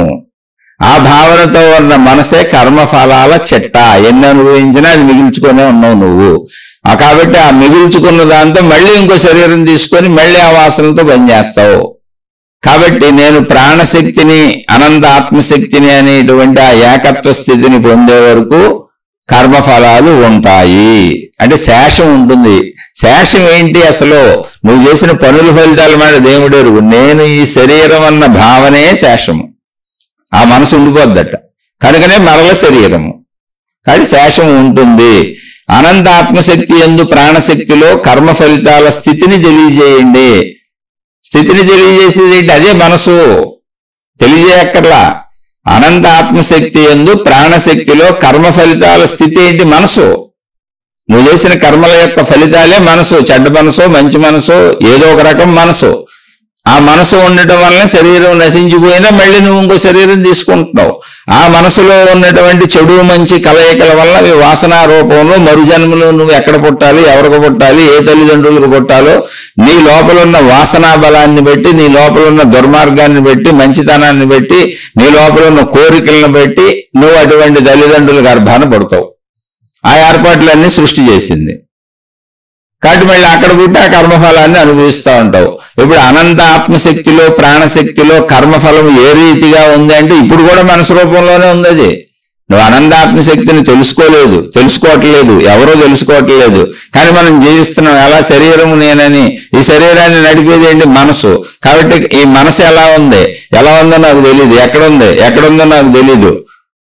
Speaker 1: ఆ భావనతో ఉన్న మనసే కర్మఫలాల చెట్ట. ఎన్ని అనుభవించినా అది మిగిల్చుకునే ఉన్నావు నువ్వు. కాబట్టి ఆ మిగిల్చుకున్న దాంతో మళ్ళీ ఇంకో శరీరం తీసుకొని మళ్ళీ ఆ వాసనలతో పనిచేస్తావు. కాబట్టి నేను ప్రాణశక్తిని, అనంత ఆత్మశక్తిని అనేటువంటి ఆ ఏకత్వ స్థితిని పొందే వరకు కర్మఫలాలు ఉంటాయి. అంటే శేషం ఉంటుంది. శేషం ఏంటి? అసలు నువ్వు చేసిన పనుల ఫలితాల మాట దేవుడెరుగు. నేను ఈ శరీరం అన్న భావనే శేషము. ఆ మనసు ఉండిపోద్దట. కనుకనే మరల శరీరము. కానీ శేషం ఉంటుంది. అనంత ఆత్మశక్తి యందు ప్రాణశక్తిలో కర్మ ఫలితాల స్థితిని తెలియజేయండి. స్థితిని తెలియజేసేది ఏంటి? అదే మనసు. తెలియజేయక్కర్లా. అనంత ఆత్మశక్తి యందు ప్రాణశక్తిలో కర్మ ఫలితాల స్థితి ఏంటి? మనసు. నువ్వు చేసిన కర్మల యొక్క ఫలితాలే మనసు. చెడ్డ మనసు, మంచి మనసు, ఏదో ఒక రకం మనసు. ఆ మనసు ఉండటం వల్ల శరీరం నశించిపోయినా మళ్ళీ నువ్వు ఇంకో శరీరం తీసుకుంటున్నావు. ఆ మనసులో ఉన్నటువంటి చెడు మంచి కలయికల వల్ల అవి వాసనా రూపంలో మరుజన్మలో నువ్వు ఎక్కడ పుట్టాలి, ఎవరికి పుట్టాలి, ఏ తల్లిదండ్రులకు పుట్టాలో నీ లోపల ఉన్న వాసనా బలాన్ని బట్టి, నీ లోపల ఉన్న దుర్మార్గాన్ని బట్టి, మంచితనాన్ని బట్టి, నీ లోపల ఉన్న కోరికలను బట్టి నువ్వు అటువంటి తల్లిదండ్రుల గర్భాన పడతావు. ఆ ఏర్పాట్లన్నీ సృష్టి చేసింది. కాబట్టి మళ్ళీ అక్కడ పుట్టి ఆ కర్మఫలాన్ని అనుభవిస్తూ ఉంటావు. ఇప్పుడు అనంత ఆత్మశక్తిలో ప్రాణశక్తిలో కర్మఫలం ఏ రీతిగా ఉంది అంటే ఇప్పుడు కూడా మనసు రూపంలోనే ఉంది. అది నువ్వు అనంత ఆత్మశక్తిని తెలుసుకోవట్లేదు, ఎవరో తెలుసుకోవట్లేదు. కానీ మనం జీవిస్తున్నాం ఎలా? శరీరము నేనని. ఈ శరీరాన్ని నడిపేది ఏంటి? మనసు. కాబట్టి ఈ మనసు ఎలా ఉందో నాకు తెలియదు. ఎక్కడుందో నాకు తెలీదు.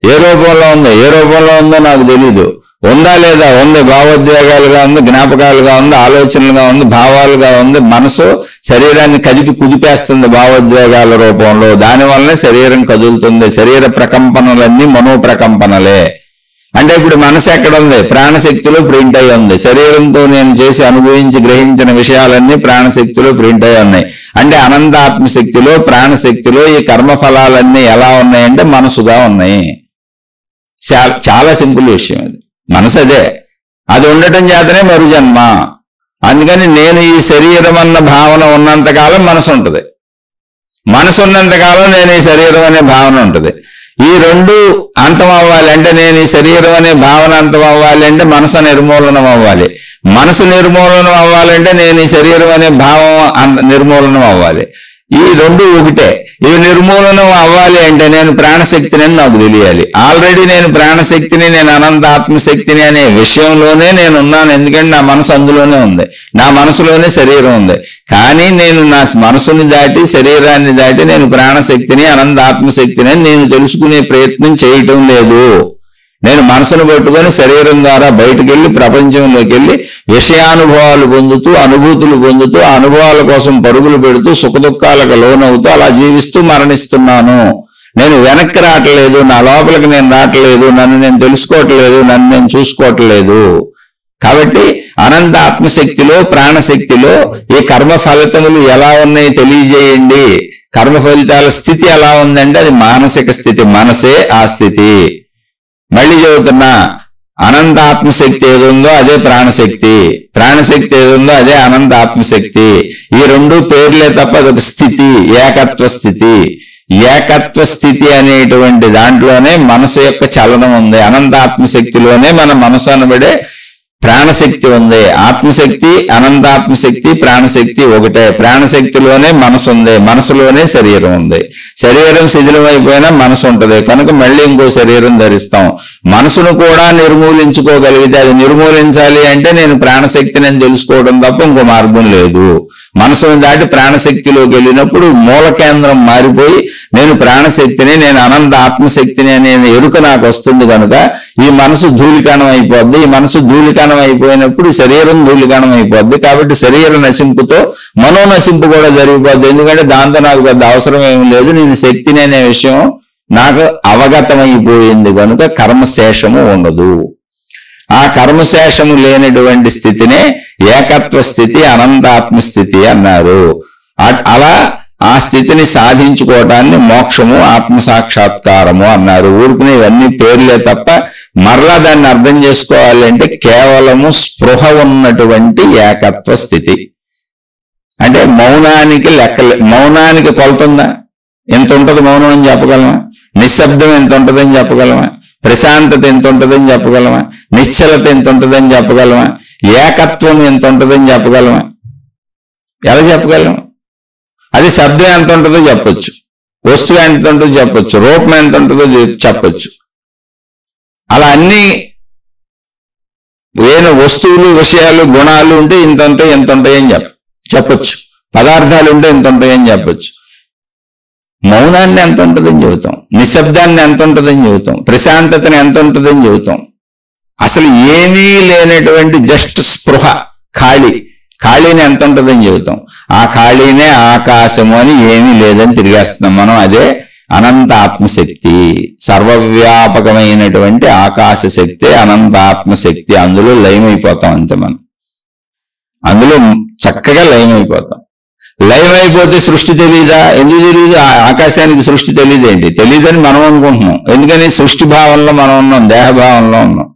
Speaker 1: ఏ రూపంలో ఉందో నాకు తెలీదు. ఉందా లేదా? ఉంది. భావోద్వేగాలుగా ఉంది, జ్ఞాపకాలుగా ఉంది, ఆలోచనలుగా ఉంది, భావాలుగా ఉంది. మనసు శరీరాన్ని కుదిపేస్తుంది భావోద్వేగాల రూపంలో. దానివల్లనే శరీరం కదులుతుంది. శరీర ప్రకంపనలన్నీ మనోప్రకంపనలే. అంటే ఇప్పుడు మనసు ఎక్కడ ఉంది? ప్రాణశక్తిలో ప్రింట్ అయి ఉంది. శరీరంతో నేను చేసి అనుభవించి గ్రహించిన విషయాలన్నీ ప్రాణశక్తిలో ప్రింట్ అయి ఉన్నాయి. అంటే అనంత ఆత్మశక్తిలో ప్రాణశక్తిలో ఈ కర్మఫలాలన్నీ ఎలా ఉన్నాయంటే మనసుగా ఉన్నాయి. చాలా సింపుల్ విషయం అది. మనసు అదే. అది ఉండటం చేతనే మరు జన్మ. అందుకని నేను ఈ శరీరం అన్న భావన ఉన్నంతకాలం మనసు ఉంటుంది. మనసు ఉన్నంతకాలం నేను ఈ శరీరం అనే భావన ఉంటుంది. ఈ రెండు అంతం అవ్వాలి అంటే, నేను ఈ శరీరం అనే భావన అంతం అవ్వాలి అంటే మనసు నిర్మూలనం అవ్వాలి. మనసు నిర్మూలనం అవ్వాలంటే నేను ఈ శరీరం అనే భావం నిర్మూలనం అవ్వాలి. ఈ రెండు ఒకటే. ఇవి నిర్మూలనం అవ్వాలి అంటే నేను ప్రాణశక్తిని నాకు తెలియాలి. ఆల్రెడీ నేను ప్రాణశక్తిని, నేను అనంత ఆత్మశక్తిని అనే విషయంలోనే నేను ఉన్నాను. ఎందుకంటే నా మనసు అందులోనే ఉంది. నా మనసులోనే శరీరం ఉంది. కానీ నేను నా మనసుని దాటి, శరీరాన్ని దాటి నేను ప్రాణశక్తిని, అనంత ఆత్మశక్తిని నేను తెలుసుకునే ప్రయత్నం చేయటం లేదు. నేను మనసును పట్టుకొని శరీరం ద్వారా బయటకు వెళ్ళి ప్రపంచంలోకి వెళ్ళి విషయానుభవాలు పొందుతూ, అనుభూతులు పొందుతూ, ఆ అనుభవాల కోసం పరుగులు పెడుతూ, సుఖదుఖాలకు లోనవుతూ అలా జీవిస్తూ మరణిస్తున్నాను. నేను వెనక్కి రావట్లేదు. నా లోపలికి నేను రావట్లేదు. నన్ను నేను తెలుసుకోవట్లేదు. నన్ను నేను చూసుకోవట్లేదు. కాబట్టి అనంత ఆత్మశక్తిలో ప్రాణశక్తిలో ఈ కర్మ ఫలితములు ఎలా ఉన్నాయి తెలియజేయండి. కర్మ ఫలితాల స్థితి ఎలా ఉందంటే అది మానసిక స్థితి. మనసే ఆ స్థితి. మళ్ళీ చెబుతున్నా, అనంత ఆత్మశక్తి ఏది ఉందో అదే ప్రాణశక్తి. ప్రాణశక్తి ఏది ఉందో అదే అనంత ఆత్మశక్తి. ఈ రెండు పేర్లే తప్ప అదొక స్థితి, ఏకత్వ స్థితి. ఏకత్వ స్థితి అనేటువంటి దాంట్లోనే మనసు యొక్క చలనం ఉంది. అనంత ఆత్మశక్తిలోనే మన మనసు అనబడే ప్రాణశక్తి ఉంది. ఆత్మశక్తి, అనంతాత్మశక్తి, ప్రాణశక్తి ఒకటే. ప్రాణశక్తిలోనే మనసు ఉంది, మనసులోనే శరీరం ఉంది. శరీరం శిథిలం అయిపోయినా మనసు ఉంటుంది కనుక మళ్ళీ ఇంకో శరీరం ధరిస్తాం. మనసును కూడా నిర్మూలించుకోగలిగితే, అది నిర్మూలించాలి అంటే నేను ప్రాణశక్తిని అని తెలుసుకోవడం తప్ప ఇంకో మార్గం లేదు. మనసును దాటి ప్రాణశక్తిలోకి వెళ్ళినప్పుడు మూల కేంద్రం మారిపోయి నేను ప్రాణశక్తిని, నేను అనంత ఆత్మశక్తిని అనే ఎరుక నాకు వస్తుంది కనుక ఈ మనసు ధూళికణం అయిపోద్ది. ఈ మనసు ధూళికణం అయిపోయినప్పుడు శరీరం ధూళికణం అయిపోద్ది. కాబట్టి శరీర నశింపుతో మనో నశింపు కూడా జరిగిపోద్ది. ఎందుకంటే దాంతో నాకు పెద్ద అవసరం ఏమి లేదు, నేను శక్తిని అనే విషయం నాకు అవగతమైపోయింది కనుక కర్మశేషము ఉండదు. ఆ కర్మశేషము లేనటువంటి స్థితినే ఏకత్వ స్థితి, అనంతాత్మస్థితి అన్నారు. అలా ఆ స్థితిని సాధించుకోవటాన్ని మోక్షము, ఆత్మసాక్షాత్కారము అన్నారు. ఊరుకునే ఇవన్నీ పేర్లే తప్ప మరలా దాన్ని అర్థం చేసుకోవాలి అంటే కేవలము స్పృహ ఉన్నటువంటి ఏకత్వ స్థితి. అంటే మౌనానికి మౌనానికి కొలుతుందా? ఎంత ఉంటుంది మౌనం అని చెప్పగలమా? నిశ్శబ్దం ఎంత ఉంటుందని చెప్పగలమా? ప్రశాంతత ఎంత ఉంటుందని చెప్పగలమా? నిశ్చలత ఎంత ఉంటుందని చెప్పగలమా? ఏకత్వం ఎంత ఉంటుందని చెప్పగలమా? ఎలా చెప్పగలం? అది శబ్దం ఎంత ఉంటుందో చెప్పొచ్చు, వస్తువు ఎంత ఉంటుందో చెప్పొచ్చు, రూపం ఎంత ఉంటుందో చెప్పొచ్చు. అలా అన్ని వస్తువులు, విషయాలు, గుణాలు ఉంటే ఇంత ఉంటాయి, ఎంత ఉంటాయని చెప్పొచ్చు. పదార్థాలు ఉంటే ఎంత ఉంటాయని చెప్పొచ్చు. మౌనాన్ని ఎంత ఉంటుందని చెబుతాం, నిశ్శబ్దాన్ని ఎంత ఉంటుందని చెబుతాం, ప్రశాంతతని ఎంత ఉంటుందని చెబుతాం. అసలు ఏమీ లేనటువంటి జస్ట్ స్పృహ, ఖాళీని ఎంత ఉంటుందని చెబుతాం. ఆ ఖాళీనే ఆకాశము అని ఏమీ లేదని తిరిగేస్తున్నాం మనం. అదే అనంత ఆత్మశక్తి, సర్వవ్యాపకమైనటువంటి ఆకాశ శక్తి, అనంత ఆత్మశక్తి. అందులో లయమైపోతాం అంతే మనం, అందులో చక్కగా లయమైపోతాం. లయమైపోతే సృష్టి తెలీదా? ఎందుకు తెలియదు? ఆకాశానికి సృష్టి తెలియదేంటి? తెలియదని మనం అనుకుంటున్నాం. ఎందుకని? సృష్టి భావంలో మనం ఉన్నాం, దేహభావంలో ఉన్నాం.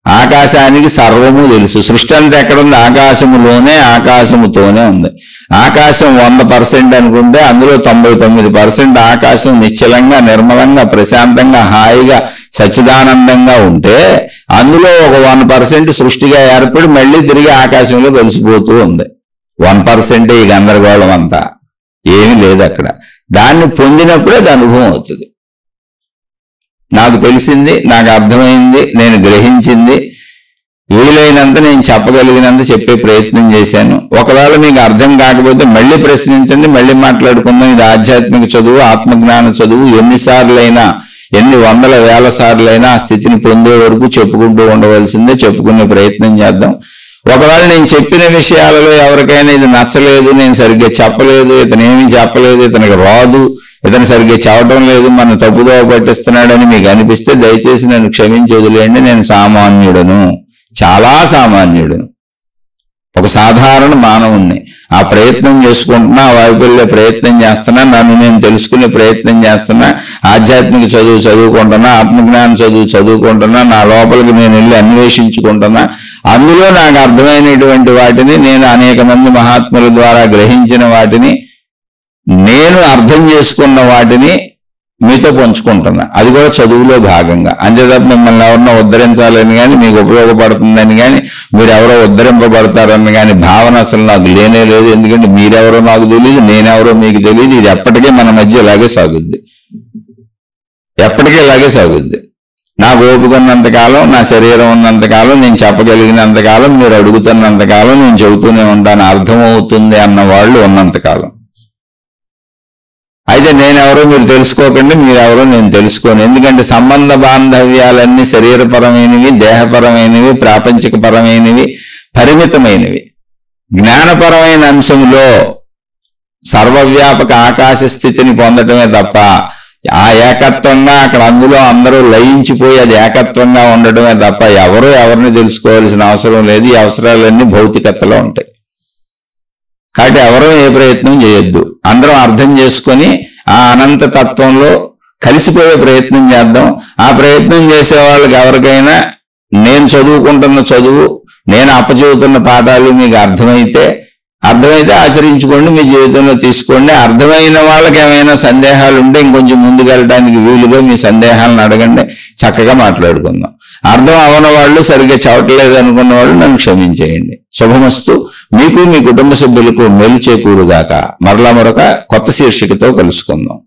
Speaker 1: ఆకాశానికి సర్వము తెలుసు. సృష్టి అంతా ఎక్కడుంది? ఆకాశములోనే, ఆకాశముతోనే ఉంది. ఆకాశం 100% అనుకుంటే అందులో 99% ఆకాశం నిశ్చలంగా, నిర్మలంగా, ప్రశాంతంగా, హాయిగా, సచ్చిదానందంగా ఉంటే అందులో ఒక 1% సృష్టిగా ఏర్పడి మళ్ళీ తిరిగి ఆకాశంలో కలిసిపోతూ ఉంది. 1% ఈ గందరగోళం అంతా ఏమీ లేదు అక్కడ. దాన్ని పొందినప్పుడే అది అనుభవం అవుతుంది. నాకు తెలిసింది, నాకు అర్థమైంది, నేను గ్రహించింది, వీలైనంత నేను చెప్పగలిగినంత చెప్పే ప్రయత్నం చేశాను. ఒకవేళ మీకు అర్థం కాకపోతే మళ్ళీ ప్రశ్నించండి, మళ్ళీ మాట్లాడుకుందాం. ఇది ఆధ్యాత్మిక చదువు, ఆత్మజ్ఞాన చదువు. ఎన్నిసార్లైనా, ఎన్ని వందల వేల సార్లైనా ఆ స్థితిని పొందే వరకు చెప్పుకుంటూ ఉండవలసిందే. చెప్పుకునే ప్రయత్నం చేద్దాం. ఒకవేళ నేను చెప్పిన విషయాలలో ఎవరికైనా ఇది నచ్చలేదు, నేను సరిగ్గా చెప్పలేదు, ఇతను ఏమీ చెప్పలేదు, ఇతనికి రాదు, ఇతను సరిగ్గా చెప్పడం లేదు, మన తప్పుదోవ పట్టిస్తున్నాడని మీకు అనిపిస్తే దయచేసి నన్ను క్షమించి వదిలేయండి. నేను సామాన్యుడను, చాలా సామాన్యుడను, ఒక సాధారణ మానవుణ్ణి. ఆ ప్రయత్నం చేసుకుంటున్నా, ఆ వైపు వెళ్ళే ప్రయత్నం చేస్తున్నా, నన్ను నేను తెలుసుకునే ప్రయత్నం చేస్తున్నా, ఆధ్యాత్మిక చదువు చదువుకుంటున్నా, ఆత్మజ్ఞానం చదువుకుంటున్నా, నా లోపలికి నేను వెళ్ళి అన్వేషించుకుంటున్నా. అందులో నాకు అర్థమైనటువంటి వాటిని, నేను అనేక మంది మహాత్ముల ద్వారా గ్రహించిన వాటిని, నేను అర్థం చేసుకున్న వాటిని మీతో పంచుకుంటున్నా. అది కూడా చదువులో భాగంగా. అంతేతప్ప మిమ్మల్ని ఎవరినో ఉద్ధరించాలని కానీ, మీకు ఉపయోగపడుతుందని కానీ, మీరు ఎవరో ఉద్ధరింపబడతారని కానీ భావన అసలు నాకు లేనే లేదు. ఎందుకంటే మీరెవరో నాకు తెలియదు, నేనెవరో మీకు తెలియదు. ఇది ఎప్పటికీ మన మధ్య ఇలాగే సాగుద్ది, ఎప్పటికీ ఇలాగే సాగుద్ది. నాకు ఓపిక ఉన్నంతకాలం, నా శరీరం ఉన్నంతకాలం, నేను చెప్పగలిగినంతకాలం, మీరు అడుగుతున్నంతకాలం నేను చెబుతూనే ఉంటాను. అర్థమవుతుంది అన్న వాళ్ళు ఉన్నంతకాలం. అయితే నేనెవరో మీరు తెలుసుకోకండి, మీరెవరో నేను తెలుసుకోను. ఎందుకంటే సంబంధ బాంధవ్యాలన్నీ శరీరపరమైనవి, దేహపరమైనవి, ప్రాపంచికపరమైనవి, పరిమితమైనవి. జ్ఞానపరమైన అంశంలో సర్వవ్యాపక ఆకాశ స్థితిని పొందటమే తప్ప ఆ ఏకత్వంగా అక్కడ అందులో అందరూ లయించిపోయి అది ఏకత్వంగా ఉండటమే తప్ప ఎవరో ఎవరిని తెలుసుకోవాల్సిన అవసరం లేదు. ఈ అవసరాలన్నీ భౌతికతలో ఉంటాయి. కాబట్టి ఎవరో ఏ ప్రయత్నం చేయొద్దు. అందరం అర్థం చేసుకొని ఆ అనంత తత్వంలో కలిసిపోయే ప్రయత్నం చేద్దాం. ఆ ప్రయత్నం చేసే వాళ్ళకి ఎవరికైనా నేను చదువుకుంటున్న చదువు, నేను అప్పచెబుతున్న పాఠాలు మీకు అర్థమైతే ఆచరించుకోండి, మీ జీవితంలో తీసుకోండి. అర్థమైన వాళ్ళకి ఏమైనా సందేహాలు ఉంటే ఇంకొంచెం ముందుకెళ్ళడానికి వీలుగా మీ సందేహాలను అడగండి, చక్కగా మాట్లాడుకుందాం. అర్థం అవన వాళ్ళు, సరిగ్గా చవట్లేదు అనుకున్న వాళ్ళు నన్ను క్షమించేయండి. శుభమస్తు. మీకు మీ కుటుంబ సభ్యులకు మేలు చేకూరుగాక. మరలా మరొక కొత్త శీర్షికతో కలుసుకుందాం.